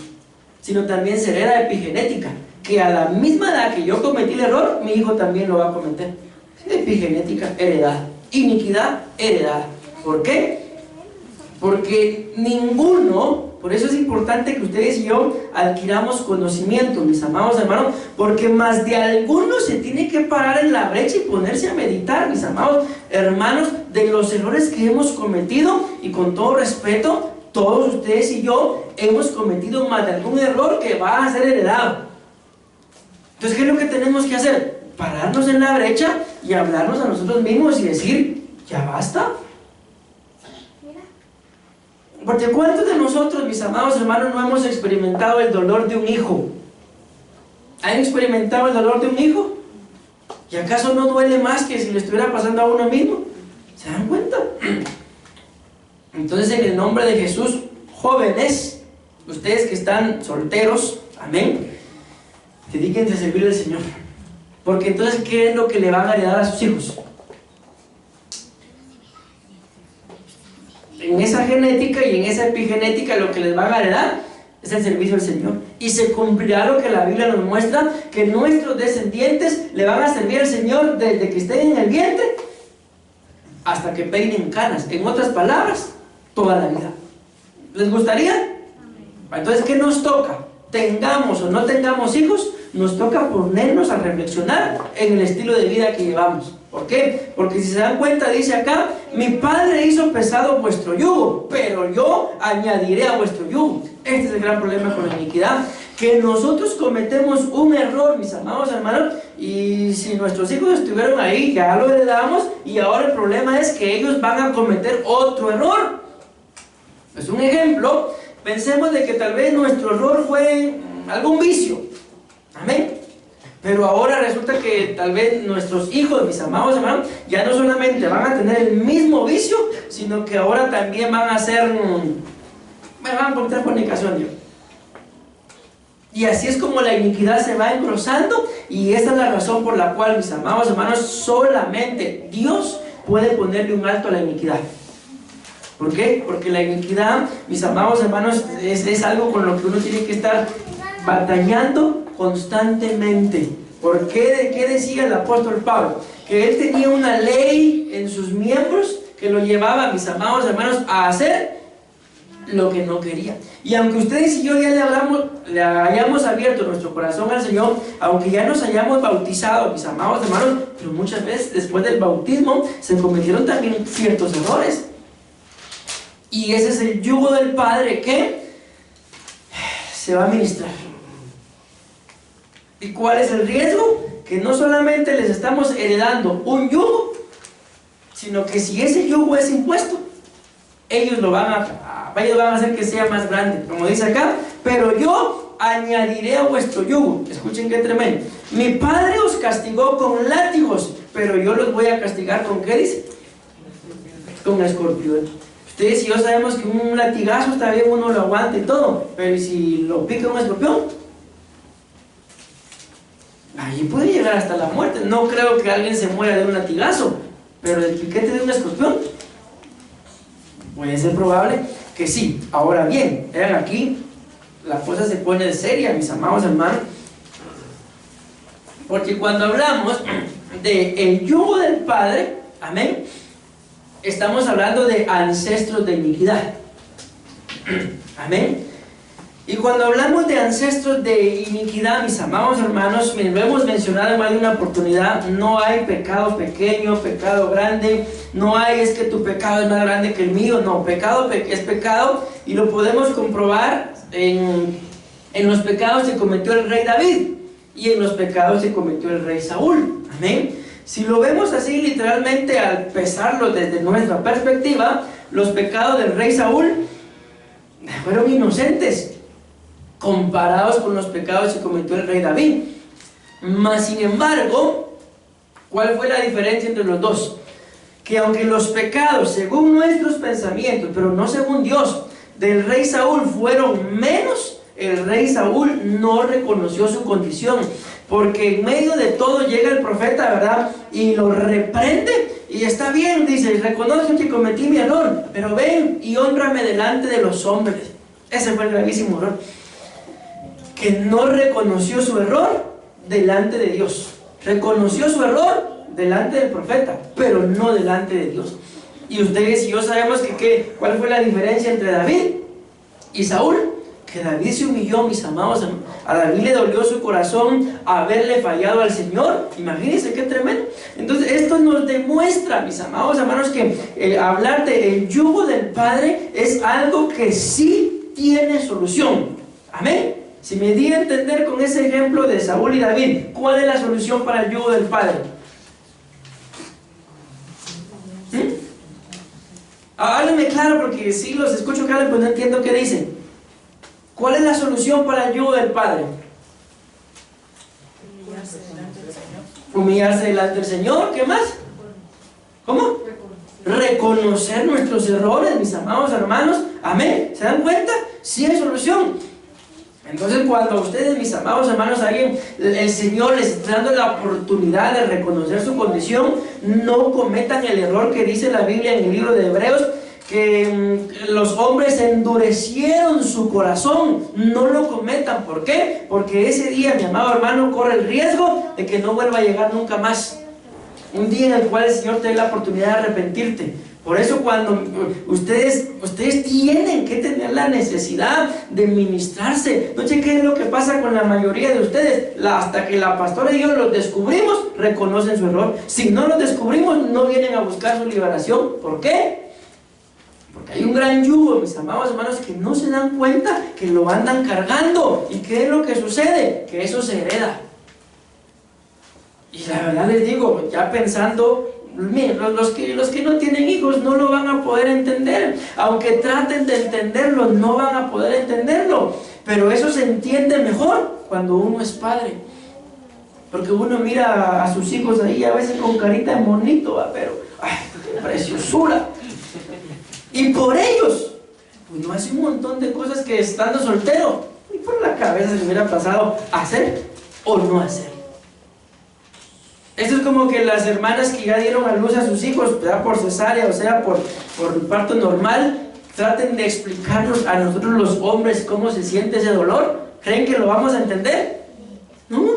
sino también se hereda epigenética, que a la misma edad que yo cometí el error, mi hijo también lo va a cometer. Epigenética heredada, iniquidad heredada. ¿Por qué? Porque ninguno, por eso es importante que ustedes y yo adquiramos conocimiento, mis amados hermanos, porque más de alguno se tiene que parar en la brecha y ponerse a meditar, mis amados hermanos, de los errores que hemos cometido. Y con todo respeto, todos ustedes y yo hemos cometido más de algún error que va a ser heredado. Entonces, ¿qué es lo que tenemos que hacer? Pararnos en la brecha y hablarnos a nosotros mismos y decir, ya basta. Porque ¿cuántos de nosotros, mis amados hermanos, no hemos experimentado el dolor de un hijo? ¿Han experimentado el dolor de un hijo? ¿Y acaso no duele más que si le estuviera pasando a uno mismo? ¿Se dan cuenta? Entonces, en el nombre de Jesús, jóvenes, ustedes que están solteros, amén, dedíquense a servirle al Señor. Porque entonces, ¿qué es lo que le van a heredar a sus hijos? En esa genética y en esa epigenética lo que les van a heredar es el servicio al Señor. Y se cumplirá lo que la Biblia nos muestra, que nuestros descendientes le van a servir al Señor desde que estén en el vientre hasta que peinen canas. En otras palabras, toda la vida. ¿Les gustaría? Entonces, ¿qué nos toca? Tengamos o no tengamos hijos, nos toca ponernos a reflexionar en el estilo de vida que llevamos. ¿Por qué? Porque si se dan cuenta, dice acá, mi padre hizo pesado vuestro yugo, pero yo añadiré a vuestro yugo. Este es el gran problema con la iniquidad, que nosotros cometemos un error, mis amados hermanos, y si nuestros hijos estuvieron ahí, ya lo heredamos, y ahora el problema es que ellos van a cometer otro error. Es un ejemplo. Pensemos de que tal vez nuestro error fue algún vicio, amén, pero ahora resulta que tal vez nuestros hijos, mis amados hermanos, ya no solamente van a tener el mismo vicio, sino que ahora también van a hacer, van a cometer fornicación, Dios. Y así es como la iniquidad se va engrosando, y esa es la razón por la cual, mis amados hermanos, solamente Dios puede ponerle un alto a la iniquidad. ¿Por qué? Porque la iniquidad, mis amados hermanos, es algo con lo que uno tiene que estar batallando constantemente. ¿Por qué? ¿Qué decía el apóstol Pablo? Que él tenía una ley en sus miembros que lo llevaba, mis amados hermanos, a hacer lo que no quería. Y aunque ustedes y yo ya le hayamos abierto nuestro corazón al Señor, aunque ya nos hayamos bautizado, mis amados hermanos, pero muchas veces después del bautismo se cometieron también ciertos errores. Y ese es el yugo del Padre que se va a ministrar. ¿Y cuál es el riesgo? Que no solamente les estamos heredando un yugo, sino que si ese yugo es impuesto, ellos van a hacer que sea más grande. Como dice acá, pero yo añadiré a vuestro yugo. Escuchen qué tremendo. Mi padre os castigó con látigos, pero yo los voy a castigar ¿con qué dice? Con escorpión. Ustedes y yo sabemos que un latigazo está bien, uno lo aguanta y todo, pero ¿y si lo pica un escorpión? Allí puede llegar hasta la muerte. No creo que alguien se muera de un latigazo, pero el piquete de un escorpión puede ser probable que sí. Ahora bien, vean aquí, la cosa se pone seria, mis amados hermanos, porque cuando hablamos del yugo del Padre, amén, estamos hablando de ancestros de iniquidad. Amén. Y cuando hablamos de ancestros de iniquidad, mis amados hermanos, miren, lo hemos mencionado en más de una oportunidad, no hay pecado pequeño, pecado grande, no hay es que tu pecado es más grande que el mío, no, pecado es pecado, y lo podemos comprobar en los pecados que cometió el rey David y en los pecados que cometió el rey Saúl. Amén. Si lo vemos así literalmente, al pesarlo desde nuestra perspectiva, los pecados del rey Saúl fueron inocentes comparados con los pecados que cometió el rey David. Mas sin embargo, ¿cuál fue la diferencia entre los dos? Que aunque los pecados según nuestros pensamientos, pero no según Dios, del rey Saúl fueron menos, el rey Saúl no reconoció su condición, porque en medio de todo llega el profeta, ¿verdad? Y lo reprende, y está bien, dice, reconozco que cometí mi error, pero ven y hónrame delante de los hombres. Ese fue el gravísimo error, que no reconoció su error delante de Dios. Reconoció su error delante del profeta, pero no delante de Dios. Y ustedes y yo sabemos ¿cuál fue la diferencia entre David y Saúl? Que David se humilló, mis amados. A David le dolió su corazón haberle fallado al Señor. Imagínense qué tremendo. Entonces esto nos demuestra, mis amados hermanos, que hablar del yugo del Padre es algo que sí tiene solución. Amén. Si me di a entender con ese ejemplo de Saúl y David, ¿cuál es la solución para el yugo del Padre? Háblenme claro, porque si los escucho que hablan, pues no entiendo qué dicen. ¿Cuál es la solución para el yugo del Padre? Humillarse delante del Señor. Humillarse delante del Señor. ¿Qué más? ¿Cómo? Reconocer nuestros errores, mis amados hermanos. Amén. ¿Se dan cuenta? Sí hay solución. Entonces, cuando ustedes, mis amados hermanos, el Señor les está dando la oportunidad de reconocer su condición, no cometan el error que dice la Biblia en el libro de Hebreos, que los hombres endurecieron su corazón. No lo cometan. ¿Por qué? Porque ese día, mi amado hermano, corre el riesgo de que no vuelva a llegar nunca más. Un día en el cual el Señor te dé la oportunidad de arrepentirte. Por eso cuando ustedes tienen que tener la necesidad de ministrarse. No chequen lo que pasa con la mayoría de ustedes. Hasta que la pastora y yo los descubrimos, reconocen su error. Si no los descubrimos, no vienen a buscar su liberación. ¿Por qué? Porque hay un gran yugo, mis amados hermanos, que no se dan cuenta que lo andan cargando. ¿Y qué es lo que sucede? Que eso se hereda. Y la verdad les digo, ya pensando, miren, los que no tienen hijos no lo van a poder entender. Aunque traten de entenderlo, no van a poder entenderlo. Pero eso se entiende mejor cuando uno es padre. Porque uno mira a sus hijos ahí a veces con carita de monito, ¿va? Pero ¡ay, qué preciosura! Y por ellos, pues no hace un montón de cosas que estando soltero, y por la cabeza se le hubiera pasado hacer o no hacer. Esto es como que las hermanas que ya dieron a luz a sus hijos, sea por cesárea o sea por parto normal, traten de explicarnos a nosotros los hombres cómo se siente ese dolor. ¿Creen que lo vamos a entender? No,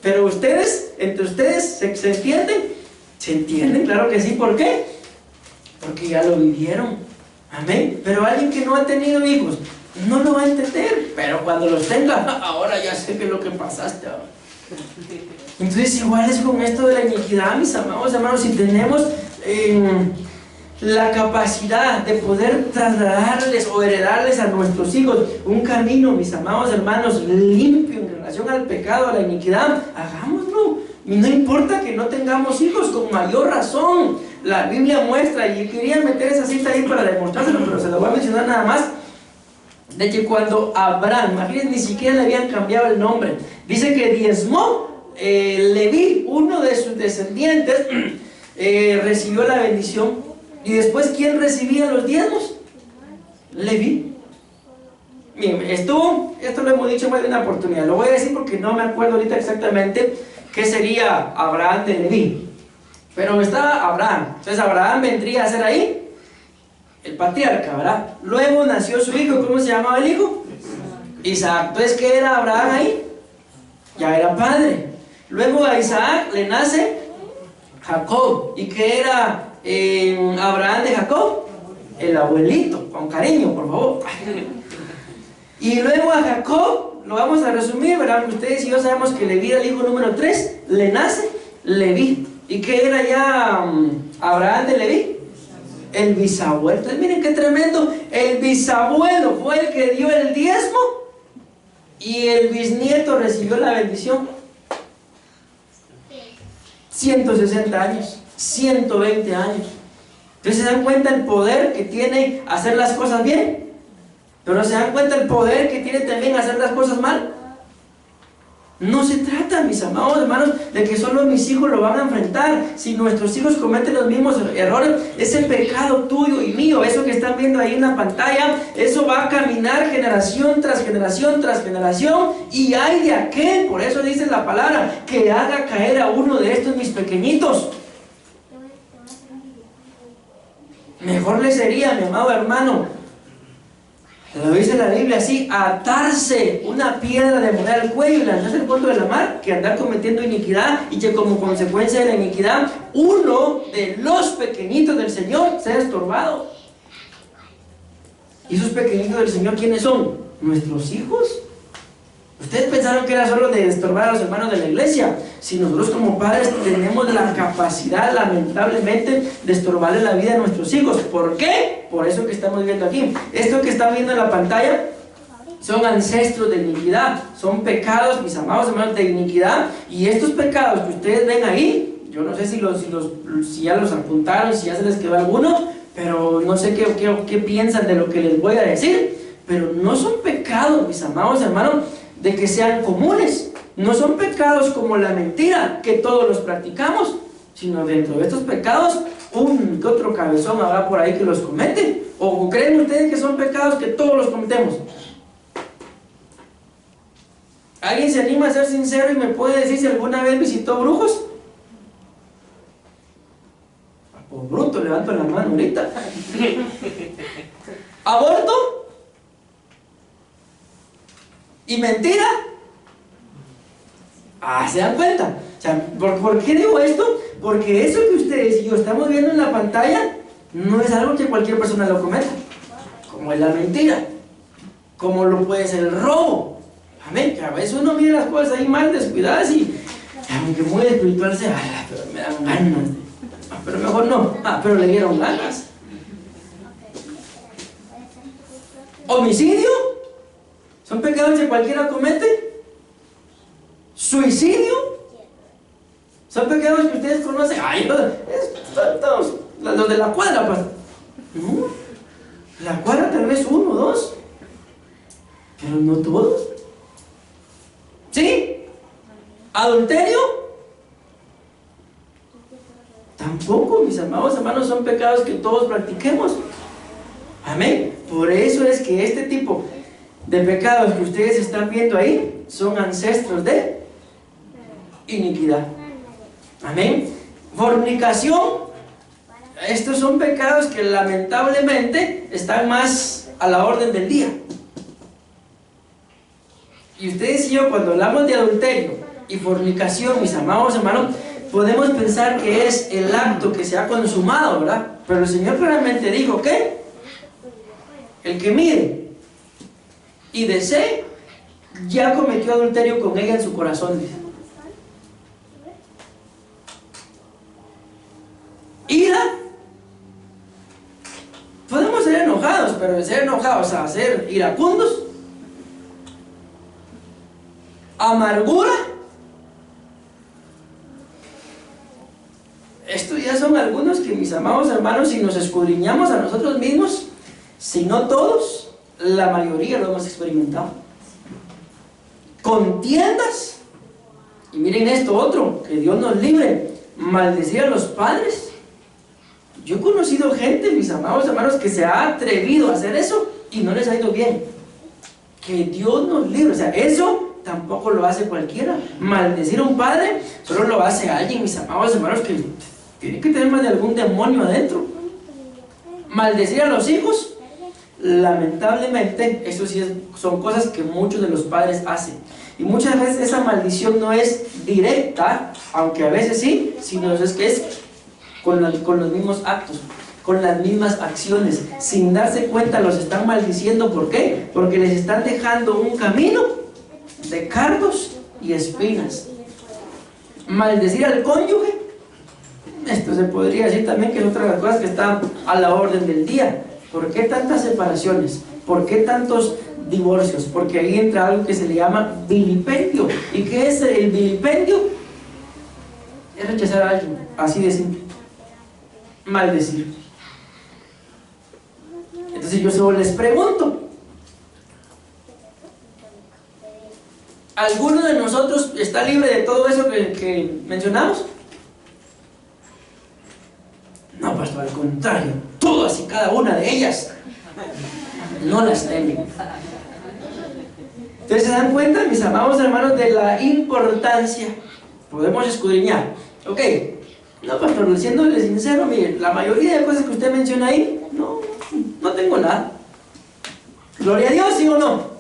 pero ustedes, entre ustedes, ¿se entienden? ¿Se entienden? Claro que sí. ¿Por qué? Porque ya lo vivieron. Amén. Pero alguien que no ha tenido hijos no lo va a entender. Pero cuando los tenga, ahora ya sé qué es lo que pasaste. Entonces igual es con esto de la iniquidad, mis amados hermanos. Si tenemos la capacidad de poder trasladarles o heredarles a nuestros hijos un camino, mis amados hermanos, limpio en relación al pecado, a la iniquidad, hagámoslo. Y no importa que no tengamos hijos, con mayor razón. La Biblia muestra, y quería meter esa cita ahí para demostrárselo, pero se lo voy a mencionar nada más, de que cuando Abraham, imagínense, ni siquiera le habían cambiado el nombre, dice que diezmó, Leví, uno de sus descendientes, recibió la bendición. Y después, ¿quién recibía los diezmos? Leví. Bien, esto lo hemos dicho más de una oportunidad. Lo voy a decir porque no me acuerdo ahorita exactamente qué sería Abraham de Leví. Pero estaba Abraham. Entonces Abraham vendría a ser ahí el patriarca, ¿verdad? Luego nació su hijo. ¿Cómo se llamaba el hijo? Isaac. Entonces, ¿qué era Abraham ahí? Ya era padre. Luego a Isaac le nace Jacob. ¿Y qué era Abraham de Jacob, el abuelito, con cariño, por favor. Y luego a Jacob, lo vamos a resumir, ¿verdad? Ustedes y yo sabemos que Leví era el hijo número 3, le nace Leví. ¿Y qué era ya Abraham de Leví? El bisabuelo. Entonces miren qué tremendo, el bisabuelo fue el que dio el diezmo y el bisnieto recibió la bendición. 160 años, 120 años. Entonces se dan cuenta el poder que tiene hacer las cosas bien, pero se dan cuenta el poder que tiene también hacer las cosas mal. No se trata, mis amados hermanos, de que solo mis hijos lo van a enfrentar. Si nuestros hijos cometen los mismos errores, ese pecado tuyo y mío, eso que están viendo ahí en la pantalla, eso va a caminar generación tras generación tras generación. Y hay de aquel, por eso dice la palabra, que haga caer a uno de estos mis pequeñitos. Mejor le sería, mi amado hermano, lo dice la Biblia así, atarse una piedra de moneda al cuello y lanzarse al fondo de la mar, que andar cometiendo iniquidad, y que como consecuencia de la iniquidad uno de los pequeñitos del Señor sea estorbado. ¿Y esos pequeñitos del Señor quiénes son? ¿Nuestros hijos? Ustedes pensaron que era solo de estorbar a los hermanos de la iglesia. Si nosotros como padres tenemos la capacidad, lamentablemente, de estorbarle la vida a nuestros hijos. ¿Por qué? Por eso que estamos viendo aquí. Esto que están viendo en la pantalla son ancestros de iniquidad, son pecados, mis amados hermanos, de iniquidad. Y estos pecados que ustedes ven ahí, yo no sé si ya los apuntaron, si ya se les quedó alguno, pero no sé qué piensan de lo que les voy a decir. Pero no son pecados, mis amados hermanos, de que sean comunes. No son pecados como la mentira, que todos los practicamos, sino dentro de estos pecados un que otro cabezón habrá por ahí que los comete. ¿O creen ustedes que son pecados que todos los cometemos? ¿Alguien se anima a ser sincero y me puede decir si alguna vez visitó brujos? Por bruto levanto la mano ahorita. ¿Aborto? ¿Y mentira? ¿Se dan cuenta? O sea, ¿por qué digo esto? Porque eso que ustedes y yo estamos viendo en la pantalla no es algo que cualquier persona lo cometa, como es la mentira, como lo puede ser el robo. Amén, que a veces uno mira las cosas ahí mal descuidadas y aunque muy espiritual sea, pero me dan ganas pero mejor no, pero le dieron ganas. ¿Homicidio? ¿Son pecados que cualquiera comete? ¿Suicidio? ¿Son pecados que ustedes conocen? Todos, los de la cuadra, pues. No, la cuadra tal vez uno o dos, pero no todos. ¿Sí? ¿Adulterio? Tampoco, mis amados hermanos, son pecados que todos practiquemos. Amén. Por eso es que este tipo de pecados que ustedes están viendo ahí son ancestros de iniquidad. Amén. Fornicación. Estos son pecados que lamentablemente están más a la orden del día. Y ustedes y yo, cuando hablamos de adulterio y fornicación, mis amados hermanos, podemos pensar que es el acto que se ha consumado, ¿verdad? Pero el Señor claramente dijo que el que mire y desee ya cometió adulterio con ella en su corazón, dice. Ira. Podemos ser enojados, pero de ser enojados a ser iracundos. Amargura. Estos ya son algunos que, mis amados hermanos, si nos escudriñamos a nosotros mismos, si no todos, la mayoría lo hemos experimentado. Contiendas. Y miren esto otro, que Dios nos libre, maldecir a los padres. Yo he conocido gente, mis amados hermanos, que se ha atrevido a hacer eso y no les ha ido bien. Que Dios nos libre. O sea, eso tampoco lo hace cualquiera. Maldecir a un padre solo lo hace alguien, mis amados hermanos, que tiene que tener más de algún demonio adentro. Maldecir a los hijos, lamentablemente, eso sí son cosas que muchos de los padres hacen. Y muchas veces esa maldición no es directa, aunque a veces sí, sino es que es con los mismos actos, con las mismas acciones. Sin darse cuenta los están maldiciendo. ¿Por qué? Porque les están dejando un camino de cardos y espinas. Maldecir al cónyuge, esto se podría decir también que es otra de las cosas que están a la orden del día. ¿Por qué tantas separaciones? ¿Por qué tantos divorcios? Porque ahí entra algo que se le llama vilipendio. ¿Y qué es el vilipendio? Es rechazar a alguien, así de simple. Maldecir. Entonces yo solo les pregunto, ¿alguno de nosotros está libre de todo eso que mencionamos? No, pastor, al contrario, todas y cada una de ellas no las tengo. Entonces, ¿se dan cuenta, mis amados hermanos, de la importancia? Podemos escudriñar. Ok, no, pastor, siéndole sincero, mire, la mayoría de cosas que usted menciona ahí, no tengo nada. Gloria a Dios, ¿sí o no?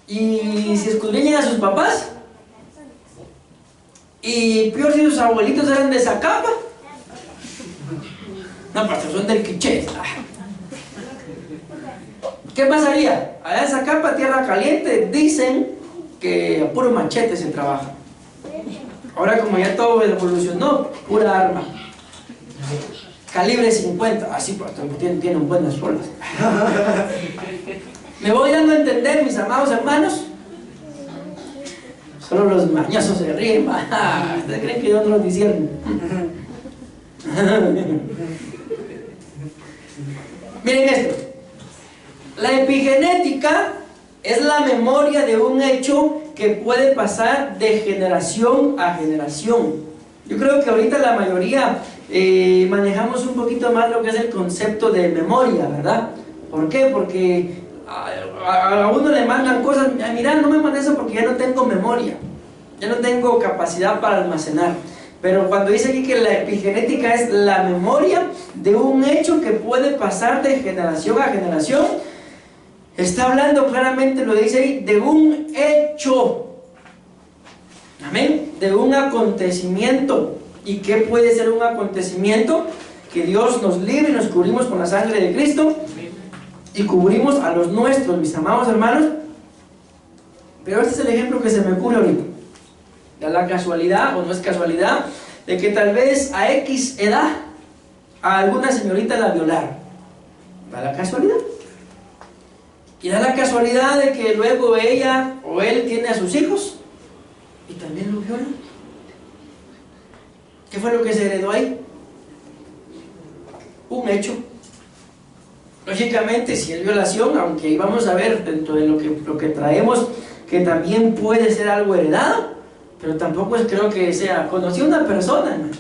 Y si escudriñan a sus papás, y peor si sus abuelitos eran de Zacapa. No, pastor, son del Quiché. ¿Qué pasaría? Allá en Zacapa, tierra caliente, dicen que a puro machete se trabaja. Ahora, como ya todo evolucionó, pura arma. Calibre 50. Así, pastor, tienen buenas formas. ¿Me voy dando a entender, mis amados hermanos? Solo los mañosos se ríen. ¿Ustedes creen que yo no los discierno? Miren esto. La epigenética es la memoria de un hecho que puede pasar de generación a generación. Yo creo que ahorita la mayoría manejamos un poquito más lo que es el concepto de memoria, ¿verdad? ¿Por qué? Porque a uno le mandan cosas, mira, no me mandes eso porque ya no tengo memoria, ya no tengo capacidad para almacenar. Pero cuando dice aquí que la epigenética es la memoria de un hecho que puede pasar de generación a generación, está hablando claramente, lo dice ahí, de un hecho. Amén. De un acontecimiento. ¿Y qué puede ser un acontecimiento? Que Dios nos libre y nos cubrimos con la sangre de Cristo y cubrimos a los nuestros, mis amados hermanos. Pero este es el ejemplo que se me ocurre ahorita. Da la casualidad, o no es casualidad, de que tal vez a X edad a alguna señorita la violaron. Da la casualidad. Y da la casualidad de que luego ella o él tiene a sus hijos y también lo violan. ¿Qué fue lo que se heredó ahí? Un hecho. Lógicamente, si es violación, aunque ahí vamos a ver dentro de lo que traemos, que también puede ser algo heredado, pero tampoco creo que sea. Conocí a una persona, hermano,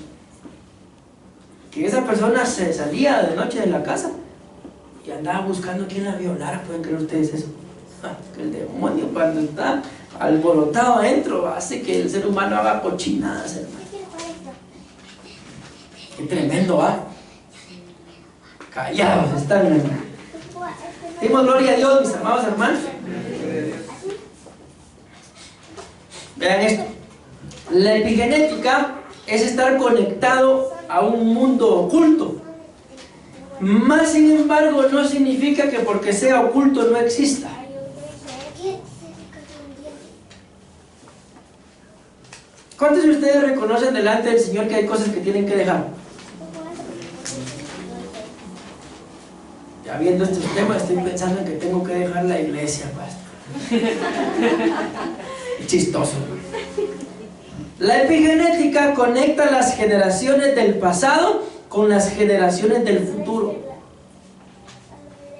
que esa persona se salía de noche de la casa y andaba buscando quién la violara. ¿Pueden creer ustedes eso? Que el demonio, cuando está alborotado adentro, hace que el ser humano haga cochinadas, hermano. Qué tremendo, callados están, hermano. Dimos gloria a Dios, mis amados hermanos. Vean esto. La epigenética es estar conectado a un mundo oculto. Más sin embargo, no significa que porque sea oculto no exista. ¿Cuántos de ustedes reconocen delante del Señor que hay cosas que tienen que dejar? Ya viendo estos temas, estoy pensando en que tengo que dejar la iglesia, pastor. Chistoso. La epigenética conecta las generaciones del pasado con las generaciones del futuro.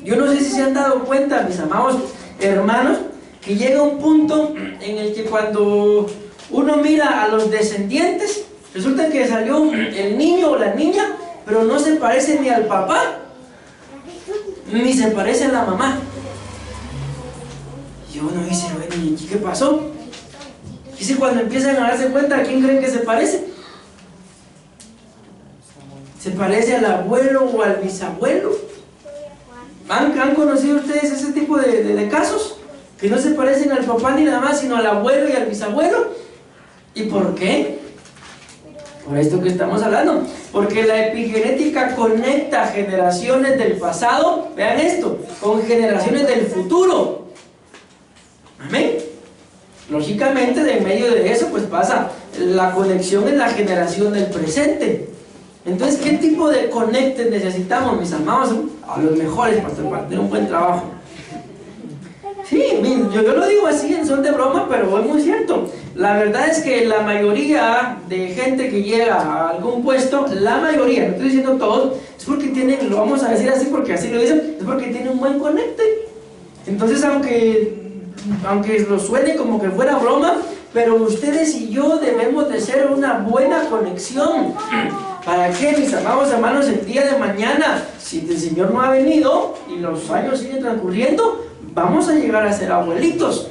Yo no sé si se han dado cuenta, mis amados hermanos, que llega un punto en el que cuando uno mira a los descendientes, resulta que salió el niño o la niña, pero no se parece ni al papá, ni se parece a la mamá. Y uno dice, bueno, ¿y qué pasó? Dice, cuando empiezan a darse cuenta, ¿a quién creen que se parece? Se parece al abuelo o al bisabuelo. ¿Han conocido ustedes ese tipo de casos? Que no se parecen al papá ni nada más, sino al abuelo y al bisabuelo. ¿Y por qué? Por esto que estamos hablando, porque la epigenética conecta generaciones del pasado, vean esto, con generaciones del futuro. Amén. Lógicamente, de en medio de eso, pues pasa la conexión en la generación del presente. Entonces, ¿qué tipo de conectes necesitamos, mis amados? A los mejores, pastor, para tener un buen trabajo. Sí, yo lo digo así en son de broma, pero es muy cierto. La verdad es que la mayoría de gente que llega a algún puesto, la mayoría, no estoy diciendo todos, es porque tienen, lo vamos a decir así porque así lo dicen, es porque tienen un buen conecte. Entonces, aunque lo suene como que fuera broma, pero ustedes y yo debemos de ser una buena conexión. ¿Para qué, mis amados hermanos, el día de mañana, si el Señor no ha venido y los años siguen transcurriendo, vamos a llegar a ser abuelitos?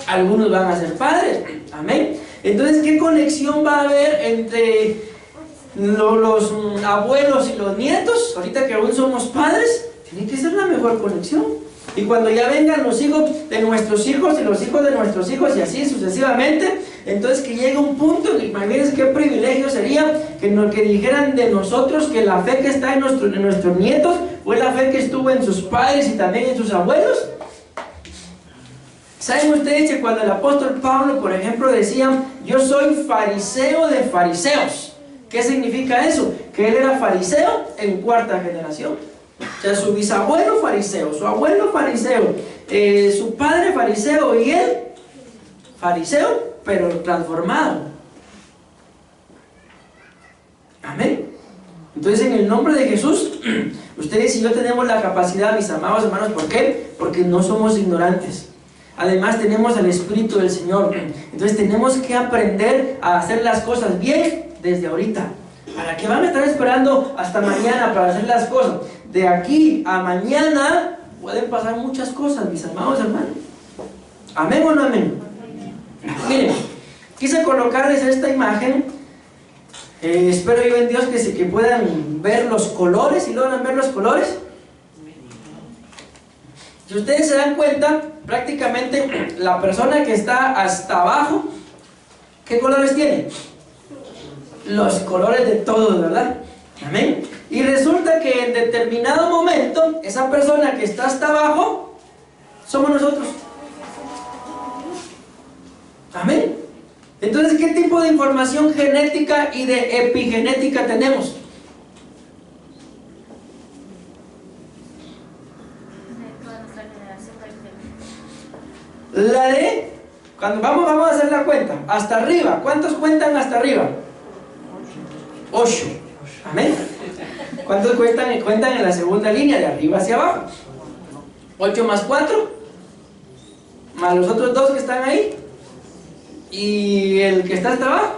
Algunos van a ser padres. Amén. Entonces, ¿qué conexión va a haber entre los abuelos y los nietos? Ahorita que aún somos padres, tiene que ser la mejor conexión. Y cuando ya vengan los hijos de nuestros hijos y los hijos de nuestros hijos y así sucesivamente, entonces que llegue un punto, imagínense qué privilegio sería que dijeran de nosotros que la fe que está en nuestros nietos fue la fe que estuvo en sus padres y también en sus abuelos. ¿Saben ustedes que cuando el apóstol Pablo, por ejemplo, decía, yo soy fariseo de fariseos? ¿Qué significa eso? Que él era fariseo en cuarta generación. O sea, su bisabuelo fariseo, su abuelo fariseo, su padre fariseo y él fariseo, pero transformado. Amén. Entonces, en el nombre de Jesús, ustedes y yo tenemos la capacidad, mis amados hermanos. ¿Por qué? Porque no somos ignorantes. Además, tenemos el Espíritu del Señor. Entonces, tenemos que aprender a hacer las cosas bien desde ahorita. ¿Para qué van a estar esperando hasta mañana para hacer las cosas? De aquí a mañana pueden pasar muchas cosas, mis amados hermanos. ¿Amén o no amén? Miren, quise colocarles esta imagen. Espero yo en Dios que puedan ver los colores. ¿Y logran ver los colores? Si ustedes se dan cuenta, prácticamente la persona que está hasta abajo, ¿qué colores tiene? Los colores de todos, ¿verdad? Amén. Y resulta que en determinado momento, esa persona que está hasta abajo, somos nosotros. Amén. Entonces, ¿qué tipo de información genética y de epigenética tenemos? La de, cuando vamos a hacer la cuenta, hasta arriba. ¿Cuántos cuentan hasta arriba? 8. Amén. ¿Cuántos cuentan en la segunda línea, de arriba hacia abajo? 8 más 4, más los otros 2 que están ahí, y el que está hasta abajo.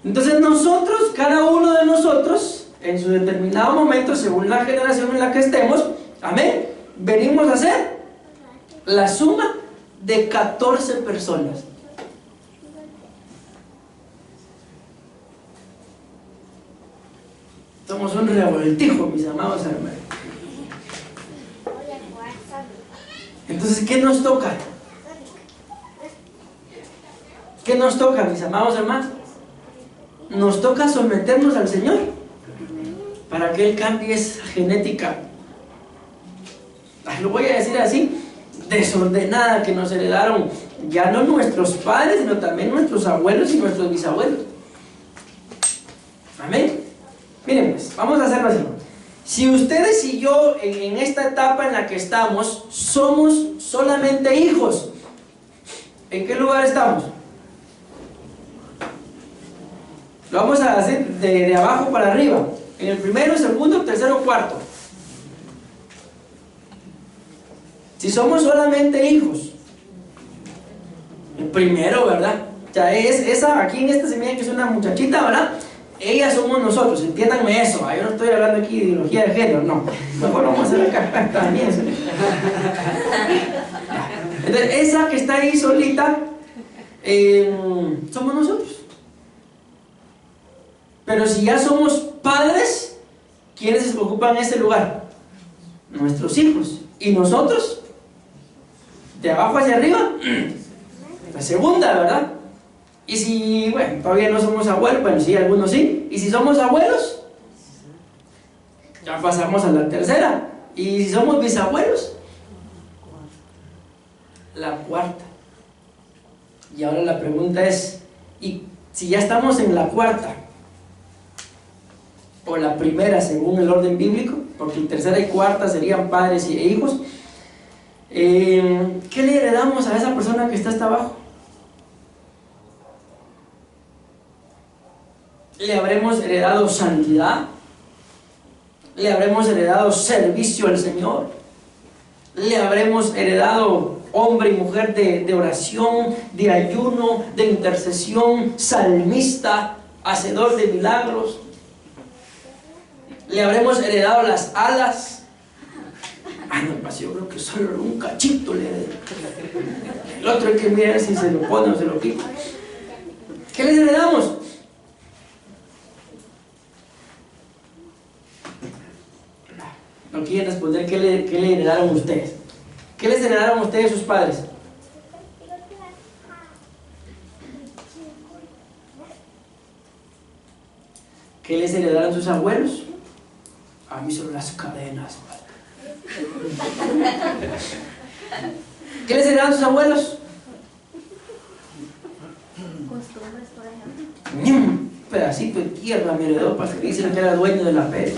Entonces nosotros, cada uno de nosotros, en su determinado momento, según la generación en la que estemos, amén, venimos a ser la suma de 14 personas. Somos un revoltijo, mis amados hermanos. Entonces, ¿qué nos toca? ¿Qué nos toca, mis amados hermanos? Nos toca someternos al Señor para que Él cambie esa genética, lo voy a decir así, desordenada, que nos heredaron ya no nuestros padres, sino también nuestros abuelos y nuestros bisabuelos. Amén. Miren, pues, vamos a hacerlo así. Si ustedes y yo, en esta etapa en la que estamos, somos solamente hijos, ¿en qué lugar estamos? Lo vamos a hacer de abajo para arriba. En el primero, segundo, tercero, cuarto. Si somos solamente hijos, el primero, ¿verdad? O sea, esa aquí en esta semilla que es una muchachita, ¿verdad? Ella somos nosotros, entiéndanme eso. Yo no estoy hablando aquí de ideología de género, no. Mejor lo vamos a hacer acá también. Entonces, esa que está ahí solita, somos nosotros. Pero si ya somos padres, ¿quiénes ocupan ese lugar? Nuestros hijos. ¿Y nosotros? De abajo hacia arriba, la segunda, ¿verdad? Y si, bueno, todavía no somos abuelos, bueno, sí, algunos sí. Y si somos abuelos, ya pasamos a la tercera. Y si somos bisabuelos, la cuarta. Y ahora la pregunta es, ¿y si ya estamos en la cuarta? O la primera según el orden bíblico, porque en tercera y cuarta serían padres e hijos. ¿Qué le heredamos a esa persona que está hasta abajo? ¿Le habremos heredado santidad? ¿Le habremos heredado servicio al Señor? ¿Le habremos heredado hombre y mujer de oración, de ayuno, de intercesión, salmista, hacedor de milagros? ¿Le habremos heredado las alas? No, yo creo que solo un cachito le heredé. El otro hay que mirar si se lo pone o se lo quita. ¿Qué les heredamos? No quieren responder. ¿Qué le heredaron ustedes? ¿Qué les heredaron ustedes sus padres? ¿Qué les heredaron sus abuelos? A mí son las cadenas. ¿Qué les heredaron sus abuelos? Costumbres, por ejemplo. Un pedacito de tierra me heredó para que dicen que era dueño de la pera.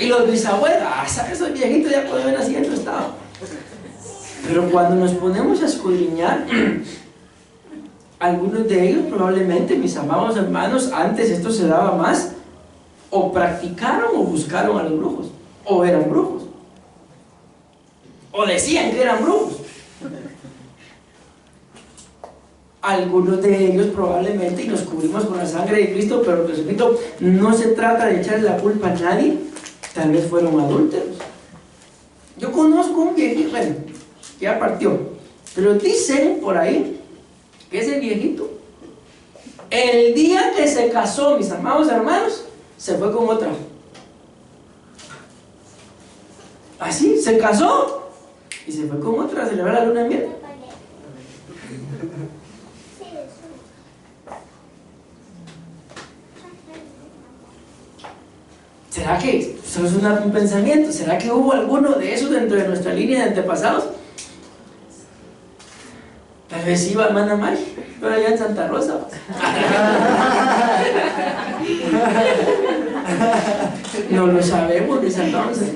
Y los bisabuelos, esos viejitos ya cuando ven así en su estado. Pero cuando nos ponemos a escudriñar, algunos de ellos probablemente, mis amados hermanos, antes esto se daba más, o practicaron o buscaron a los brujos, o eran brujos, o decían que eran brujos. Algunos de ellos probablemente, y nos cubrimos con la sangre de Cristo, pero les repito, no se trata de echarle la culpa a nadie. Tal vez fueron adúlteros. Yo conozco un viejito, bueno, que ya partió, pero dicen por ahí que ese viejito, el día que se casó, mis amados hermanos, se fue con otra. Así, se casó y se fue con otra a celebrar la luna de miel. ¿Será que eso es un pensamiento? ¿Será que hubo alguno de esos dentro de nuestra línea de antepasados? Tal vez iba hermana Mari, pero allá en Santa Rosa. No lo sabemos, mis entonces.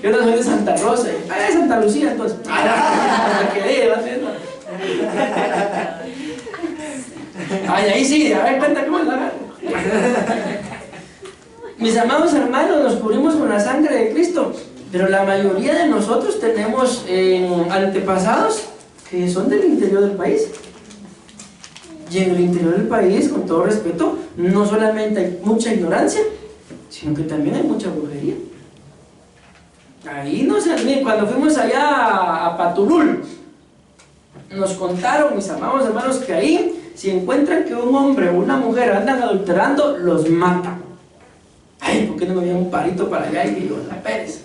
Yo no soy de Santa Rosa, de Santa Lucía entonces. Ahí sí, a ver, cuenta cómo es la gana. Mis amados hermanos, nos cubrimos con la sangre de Cristo, pero la mayoría de nosotros tenemos antepasados que son del interior del país. Y en el interior del país, con todo respeto, no solamente hay mucha ignorancia, sino que también hay mucha brujería. Ahí no sé, cuando fuimos allá a Patulul, nos contaron, mis amados hermanos, que ahí, si encuentran que un hombre o una mujer andan adulterando, los matan. Ay, ¿por qué no me viene un parito para allá y digo, la Pérez?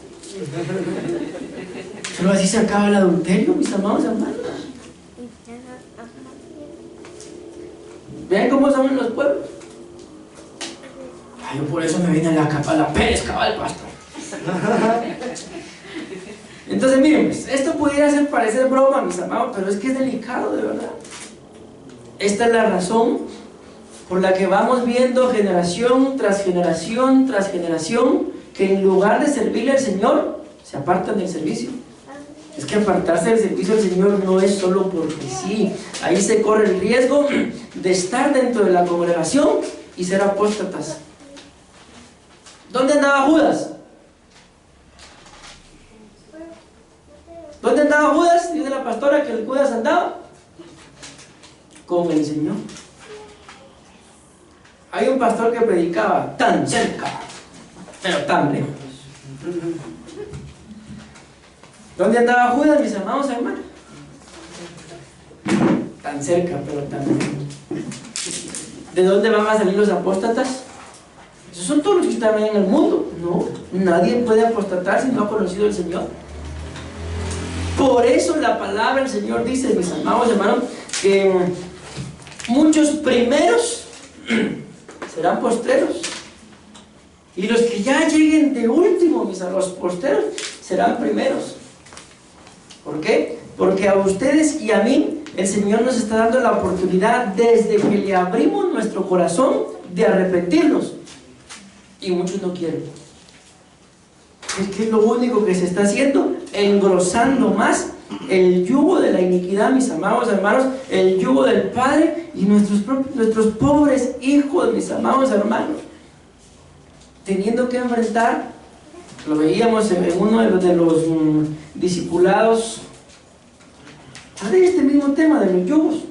Solo así se acaba el adulterio, mis amados hermanos. Vean cómo son en los pueblos. Ay, yo por eso me vine a la Pérez, cabal, pastor. Entonces, miren, pues, esto pudiera parecer broma, mis amados, pero es que es delicado, de verdad. Esta es la razón por la que vamos viendo generación tras generación tras generación que en lugar de servirle al Señor se apartan del servicio. Es que apartarse del servicio al Señor no es solo porque sí. Ahí se corre el riesgo de estar dentro de la congregación y ser apóstatas. ¿Dónde andaba Judas? ¿Dónde andaba Judas? Dice la pastora que el Judas andaba con el Señor. Hay un pastor que predicaba tan cerca, pero tan lejos. ¿Dónde andaba Judas, mis amados hermanos? Tan cerca, pero tan lejos. ¿De dónde van a salir los apóstatas? Esos son todos los que están en el mundo. No, nadie puede apostatar si no ha conocido al Señor. Por eso la palabra del Señor dice, mis amados hermanos, que muchos primeros serán postreros. Y los que ya lleguen de último, mis los postreros, serán primeros. ¿Por qué? Porque a ustedes y a mí el Señor nos está dando la oportunidad, desde que le abrimos nuestro corazón, de arrepentirnos. Y muchos no quieren. Es que es lo único que se está haciendo, engrosando más el yugo de la iniquidad, mis amados hermanos, el yugo del Padre y nuestros pobres hijos, mis amados hermanos, teniendo que enfrentar, lo veíamos en uno de los discipulados, de este mismo tema de los yugos,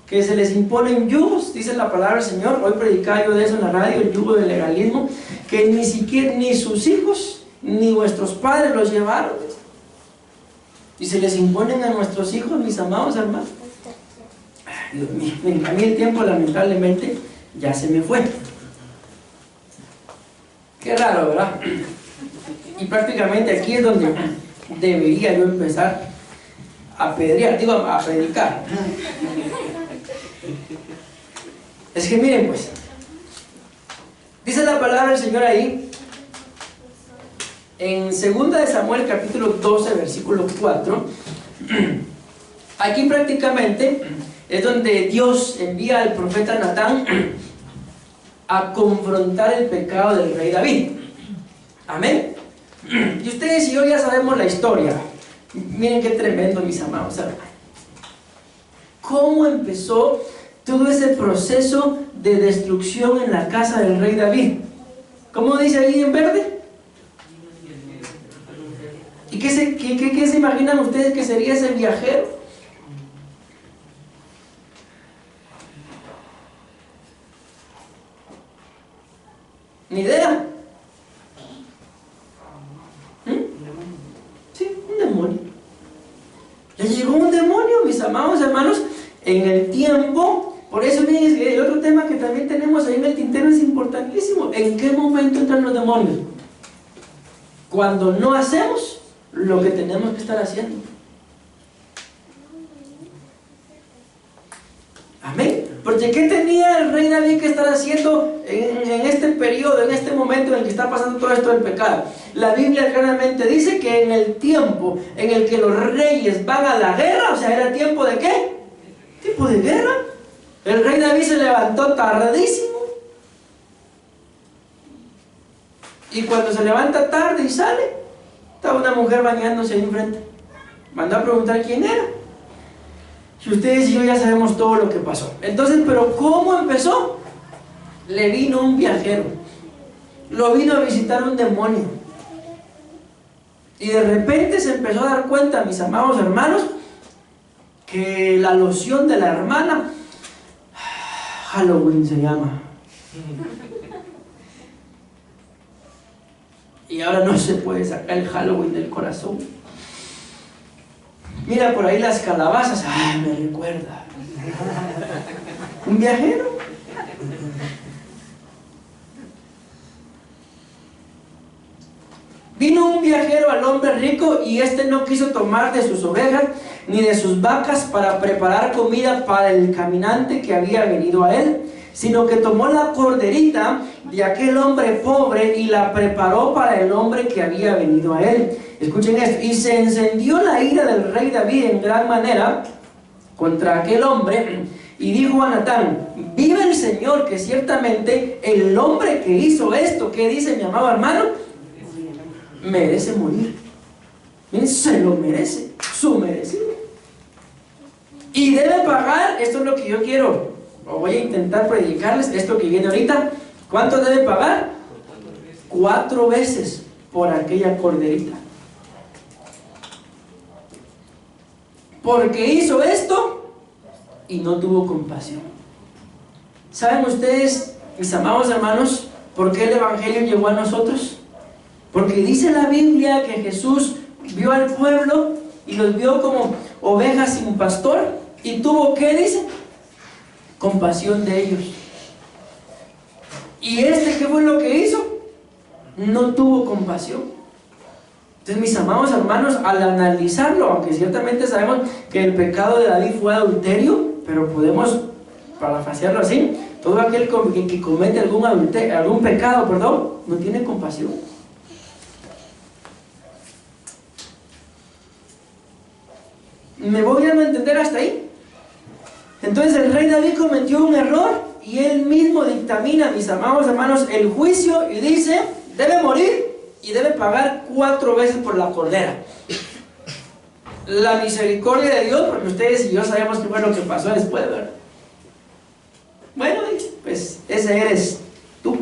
que se les imponen yugos, dice la palabra del Señor. Hoy predicaba yo de eso en la radio, el yugo del legalismo, que ni siquiera ni sus hijos ni vuestros padres los llevaron, y se les imponen a nuestros hijos, mis amados hermanos. Dios mío, a mí el tiempo lamentablemente ya se me fue. Qué raro, ¿verdad? Y prácticamente aquí es donde debería yo empezar a predicar. Es que miren, pues, dice la palabra del Señor ahí, en 2 de Samuel capítulo 12, versículo 4, aquí prácticamente es donde Dios envía al profeta Natán a confrontar el pecado del rey David. Amén. Y ustedes y yo ya sabemos la historia. Miren qué tremendo, mis amados hermanos. ¿Cómo empezó todo ese proceso de destrucción en la casa del rey David? ¿Cómo dice ahí en verde? ¿Y qué se imaginan ustedes que sería ese viajero? Ni idea. Sí, un demonio. Ya llegó un demonio, mis amados hermanos, en el tiempo. Por eso, miren, el otro tema que también tenemos ahí en el tintero es importantísimo. ¿En qué momento entran los demonios? Cuando no hacemos lo que tenemos que estar haciendo. Amén. Porque ¿qué tenía el rey David que estar haciendo en este periodo, en este momento en el que está pasando todo esto del pecado? La Biblia claramente dice que en el tiempo en el que los reyes van a la guerra, o sea, ¿era tiempo de qué? ¿Tiempo de guerra? El rey David se levantó tardísimo, y cuando se levanta tarde y sale, estaba una mujer bañándose ahí enfrente. Mandó a preguntar quién era. Y ustedes y yo ya sabemos todo lo que pasó. Entonces, ¿pero cómo empezó? Le vino un viajero. Lo vino a visitar un demonio. Y de repente se empezó a dar cuenta, mis amados hermanos, que la loción de la hermana, Halloween se llama. Y ahora no se puede sacar el Halloween del corazón. Mira por ahí las calabazas. Ay, me recuerda. Un viajero. Vino un viajero al hombre rico, y este no quiso tomar de sus ovejas ni de sus vacas para preparar comida para el caminante que había venido a él, sino que tomó la corderita de aquel hombre pobre y la preparó para el hombre que había venido a él. Escuchen esto. Y se encendió la ira del rey David en gran manera contra aquel hombre, y dijo a Natán: vive el Señor, que ciertamente el hombre que hizo esto, ¿qué dice mi amado hermano? Merece morir. Miren, se lo merece, su merecido. Y debe pagar, esto es lo que yo quiero, o voy a intentar predicarles esto que viene ahorita. ¿Cuánto debe pagar? 4 veces por aquella corderita. Porque hizo esto y no tuvo compasión. ¿Saben ustedes, mis amados hermanos, por qué el Evangelio llegó a nosotros? Porque dice la Biblia que Jesús vio al pueblo y los vio como ovejas sin pastor, y tuvo, ¿qué dice? Compasión de ellos. ¿Y qué fue lo que hizo? No tuvo compasión. Entonces, mis amados hermanos, al analizarlo, aunque ciertamente sabemos que el pecado de David fue adulterio, pero podemos parafrasearlo así: todo aquel que comete algún pecado, perdón, no tiene compasión. ¿Me voy dando a entender hasta ahí? Entonces el rey David cometió un error y él mismo dictamina, mis amados hermanos, el juicio, y dice: debe morir y debe pagar 4 veces por la cordera. La misericordia de Dios, porque ustedes y yo sabemos qué fue lo que pasó después, ¿verdad? Bueno, pues ese eres tú.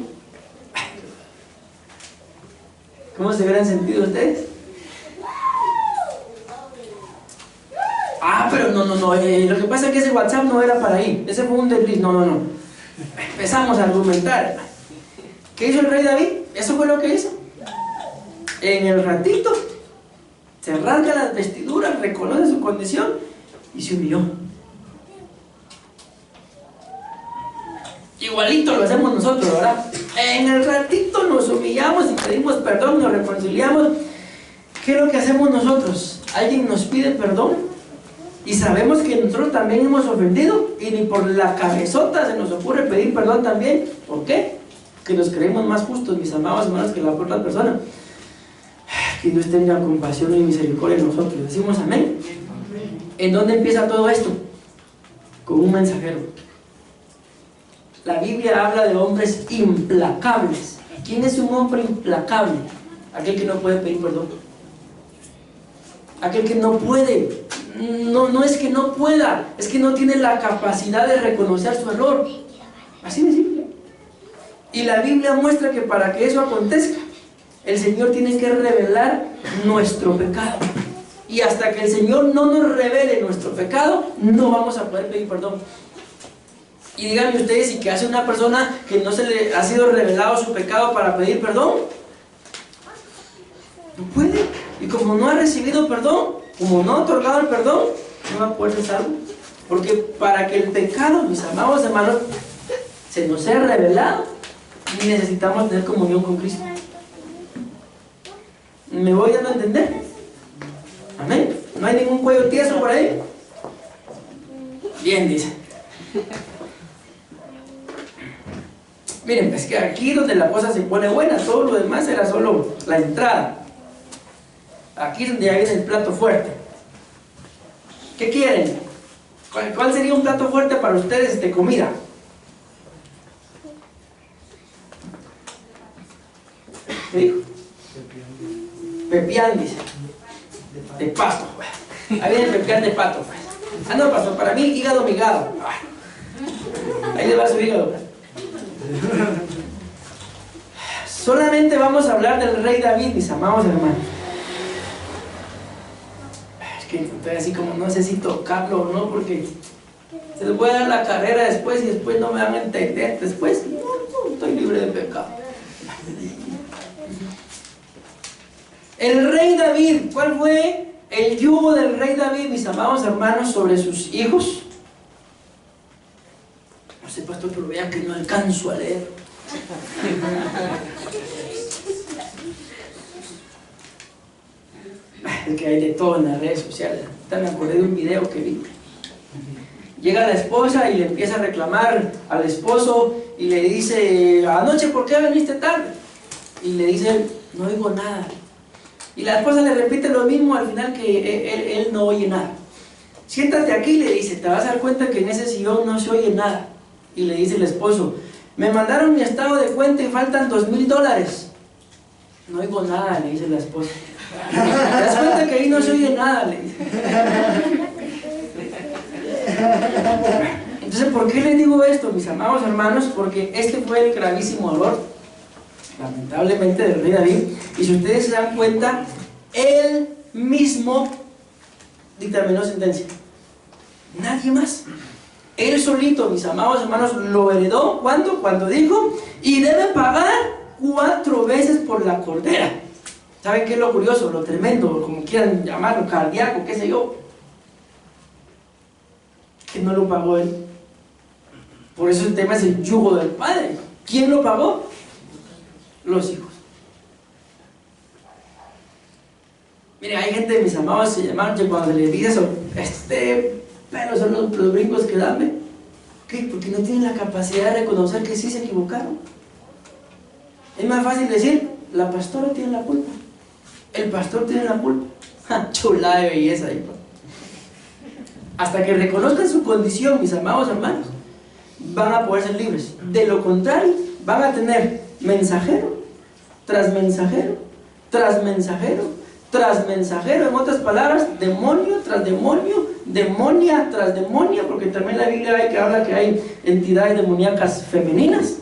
¿Cómo se hubieran sentido ustedes? Pero no, lo que pasa es que ese WhatsApp no era para ahí, ese fue un desliz. No. Empezamos a argumentar. ¿Qué hizo el rey David? Eso fue lo que hizo. En el ratito se rasga las vestiduras, reconoce su condición y se humilló. Igualito lo hacemos nosotros, ¿verdad? En el ratito nos humillamos y pedimos perdón, nos reconciliamos. ¿Qué es lo que hacemos nosotros? Alguien nos pide perdón y sabemos que nosotros también hemos ofendido, y ni por la cabezota se nos ocurre pedir perdón también. ¿Por qué? Que nos creemos más justos, mis amados hermanos, que la otra persona. Que Dios tenga compasión y misericordia en nosotros. Decimos amén. ¿En dónde empieza todo esto? Con un mensajero. La Biblia habla de hombres implacables. ¿Quién es un hombre implacable? Aquel que no puede pedir perdón. Aquel que no puede. No es que no pueda, es que no tiene la capacidad de reconocer su error. Así de simple. Y la Biblia muestra que para que eso acontezca, el Señor tiene que revelar nuestro pecado. Y hasta que el Señor no nos revele nuestro pecado, no vamos a poder pedir perdón. Y díganme ustedes, ¿y qué hace una persona que no se le ha sido revelado su pecado para pedir perdón? No puede. Y como no ha recibido perdón, como no ha otorgado el perdón, no va a poder ser salvo. Porque para que el pecado, mis amados hermanos, se nos sea revelado, necesitamos tener comunión con Cristo. ¿Me voy dando a entender? Amén. ¿No hay ningún cuello tieso por ahí? Bien, dice. Miren, pues que aquí donde la cosa se pone buena, todo lo demás era solo la entrada. Aquí es donde ya viene el plato fuerte. ¿Qué quieren? ¿Cuál sería un plato fuerte para ustedes de comida? ¿Qué dijo? Pepián, dice. De pasto. Ahí viene el pepián de pato. No, pastor, para mí hígado migado. Ahí le va su hígado. Solamente vamos a hablar del rey David, mis amados hermanos. Es que estoy así como no sé si tocarlo o no, porque se les voy a dar la carrera después y después no me van a entender. Después no estoy libre de pecado. El rey David, ¿cuál fue el yugo del rey David, mis amados hermanos, sobre sus hijos? No sé, pastor, pero vean que no alcanzo a leer. Es que hay de todo en las redes sociales. Ahorita me acordé de un video que vi. Llega la esposa y le empieza a reclamar al esposo y le dice: anoche, ¿por qué viniste tarde? Y le dice: no oigo nada. Y la esposa le repite lo mismo, al final que él no oye nada. Siéntate aquí, le dice, te vas a dar cuenta que en ese sillón no se oye nada. Y le dice el esposo: me mandaron mi estado de cuenta y faltan $2,000. No oigo nada, le dice la esposa. ¿Te das cuenta que ahí no se oye nada?, le dice. Entonces, ¿por qué les digo esto, mis amados hermanos? Porque este fue el gravísimo error, lamentablemente, del rey David. Y si ustedes se dan cuenta, él mismo dictaminó sentencia. Nadie más. Él solito, mis amados hermanos, lo heredó. ¿Cuándo? Cuando dijo: y debe pagar 4 veces por la cordera. ¿Saben qué es lo curioso? Lo tremendo, como quieran llamarlo, cardíaco, qué sé yo, que no lo pagó él. Por eso el tema es el yugo del padre. ¿Quién lo pagó? Los hijos. Miren, hay gente, mis amados, se llaman, que cuando se les dice eso, pero son los brincos que dan, ¿ve? ¿Qué? Porque no tienen la capacidad de reconocer que sí se equivocaron. Es más fácil decir, la pastora tiene la culpa, el pastor tiene la culpa. ¡Ja! Chulada de belleza, hijo. Hasta que reconozcan su condición, mis amados hermanos, van a poder ser libres. De lo contrario, van a tener mensajero tras mensajero, tras mensajero, tras mensajero. En otras palabras, demonio tras demonio, demonia tras demonia, porque también la Biblia hay que habla que hay entidades demoníacas femeninas.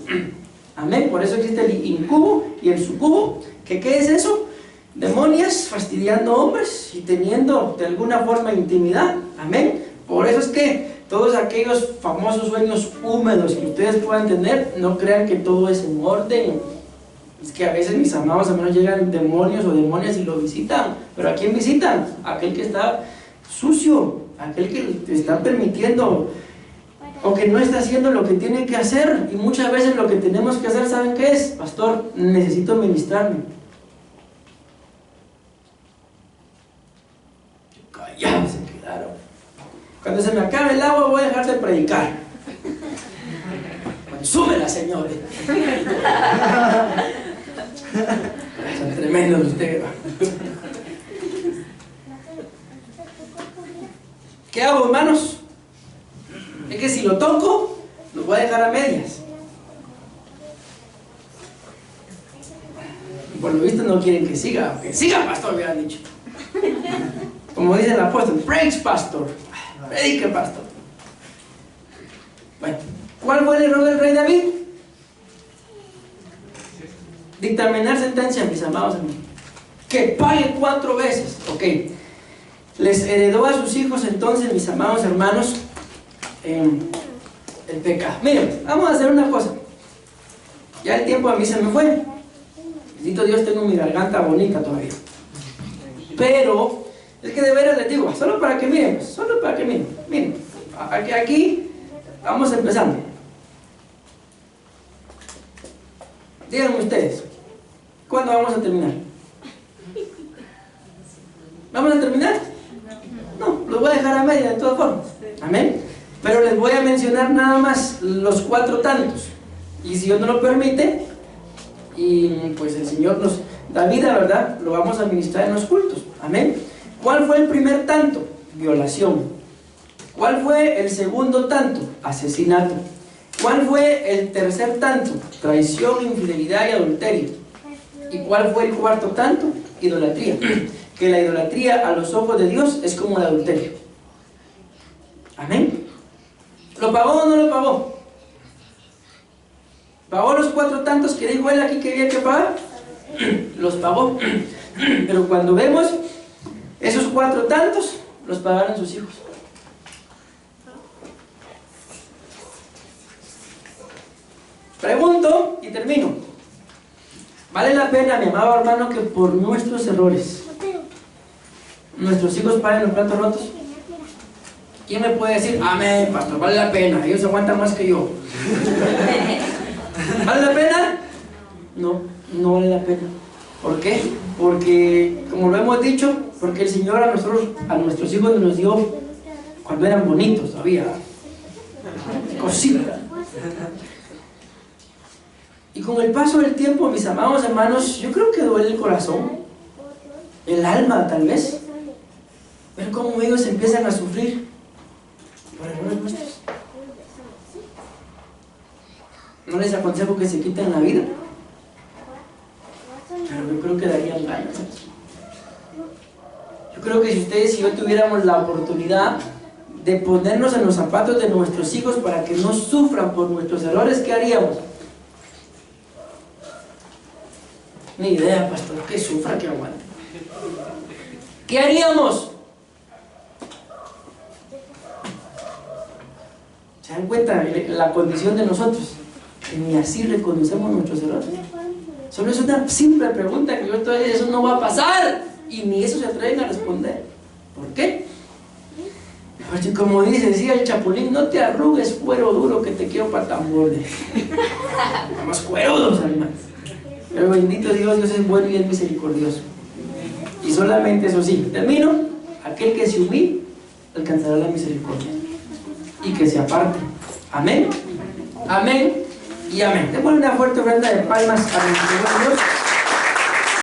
Amén. Por eso existe el incubo y el sucubo. ¿Qué es eso? Demonias fastidiando hombres y teniendo de alguna forma intimidad. Amén. Por eso es que todos aquellos famosos sueños húmedos que ustedes puedan tener, no crean que todo es en orden. Es que a veces, mis amados hermanos, llegan demonios o demonias y lo visitan. ¿Pero a quién visitan? Aquel que está sucio, aquel que te está permitiendo o que no está haciendo lo que tiene que hacer. Y muchas veces lo que tenemos que hacer, ¿saben qué es? Pastor, necesito ministrarme. Callados se quedaron. Cuando se me acabe el agua voy a dejar de predicar. Consúmela, señores. Son tremendos ustedes. ¿Qué hago, hermanos? Es que si lo toco, lo voy a dejar a medias. Por lo visto no quieren que siga. Que siga, pastor, hubieran dicho. Como dice el apóstol, preach, pastor. Predique, pastor. Bueno, ¿cuál fue el error del rey David? Dictaminar sentencia, mis amados hermanos. Que pague 4 veces. Ok. Les heredó a sus hijos entonces, mis amados hermanos, el pecado. Miren, vamos a hacer una cosa. Ya el tiempo a mí se me fue. Bendito Dios, tengo mi garganta bonita todavía. Pero es que de veras les digo, solo para que miren, solo para que miren. Miren, aquí vamos empezando. Díganme ustedes, ¿cuándo vamos a terminar? ¿Vamos a terminar? No, los voy a dejar a media de todas formas. Amén. Pero les voy a mencionar nada más los 4 tantos. Y si Dios no lo permite, y pues el Señor nos da vida, ¿verdad? Lo vamos a administrar en los cultos. Amén. ¿Cuál fue el primer tanto? Violación. ¿Cuál fue el segundo tanto? Asesinato. ¿Cuál fue el tercer tanto? Traición, infidelidad y adulterio. ¿Y cuál fue el cuarto tanto? Idolatría. Que la idolatría a los ojos de Dios es como el adulterio. Amén. ¿Lo pagó o no lo pagó? ¿Pagó los 4 tantos que dijo él aquí que había que pagar? Los pagó. Pero cuando vemos esos 4 tantos, los pagaron sus hijos. Pregunto y termino. ¿Vale la pena, mi amado hermano, que por nuestros errores nuestros hijos paguen los platos rotos? ¿Quién me puede decir, amén, pastor, vale la pena? Ellos aguantan más que yo. ¿Vale la pena? No, no vale la pena. ¿Por qué? Porque, como lo hemos dicho, porque el Señor a nuestros hijos nos dio cuando eran bonitos todavía. Cositas. Y con el paso del tiempo, mis amados hermanos, yo creo que duele el corazón, el alma tal vez, ver cómo ellos empiezan a sufrir por errores nuestros. No les aconsejo que se quiten la vida, pero yo creo que darían ganas. Yo creo que si ustedes y yo tuviéramos la oportunidad de ponernos en los zapatos de nuestros hijos para que no sufran por nuestros errores, ¿qué haríamos? Ni idea, pastor, que sufra, que aguante. ¿Qué haríamos? ¿Se dan cuenta la condición de nosotros? Que ni así reconocemos nuestros errores. Solo es una simple pregunta que yo todavía, eso no va a pasar, y ni eso se atreven a responder. ¿Por qué? Porque como decía el Chapulín, no te arrugues, cuero duro, que te quiero para tan borde. Vamos cuerudos, hermanos. Pero bendito Dios, Dios es bueno y es misericordioso. Y solamente eso sí, termino, aquel que se humille alcanzará la misericordia y que se aparte. Amén, amén y amén. Démosle una fuerte ofrenda de palmas a nuestro Dios.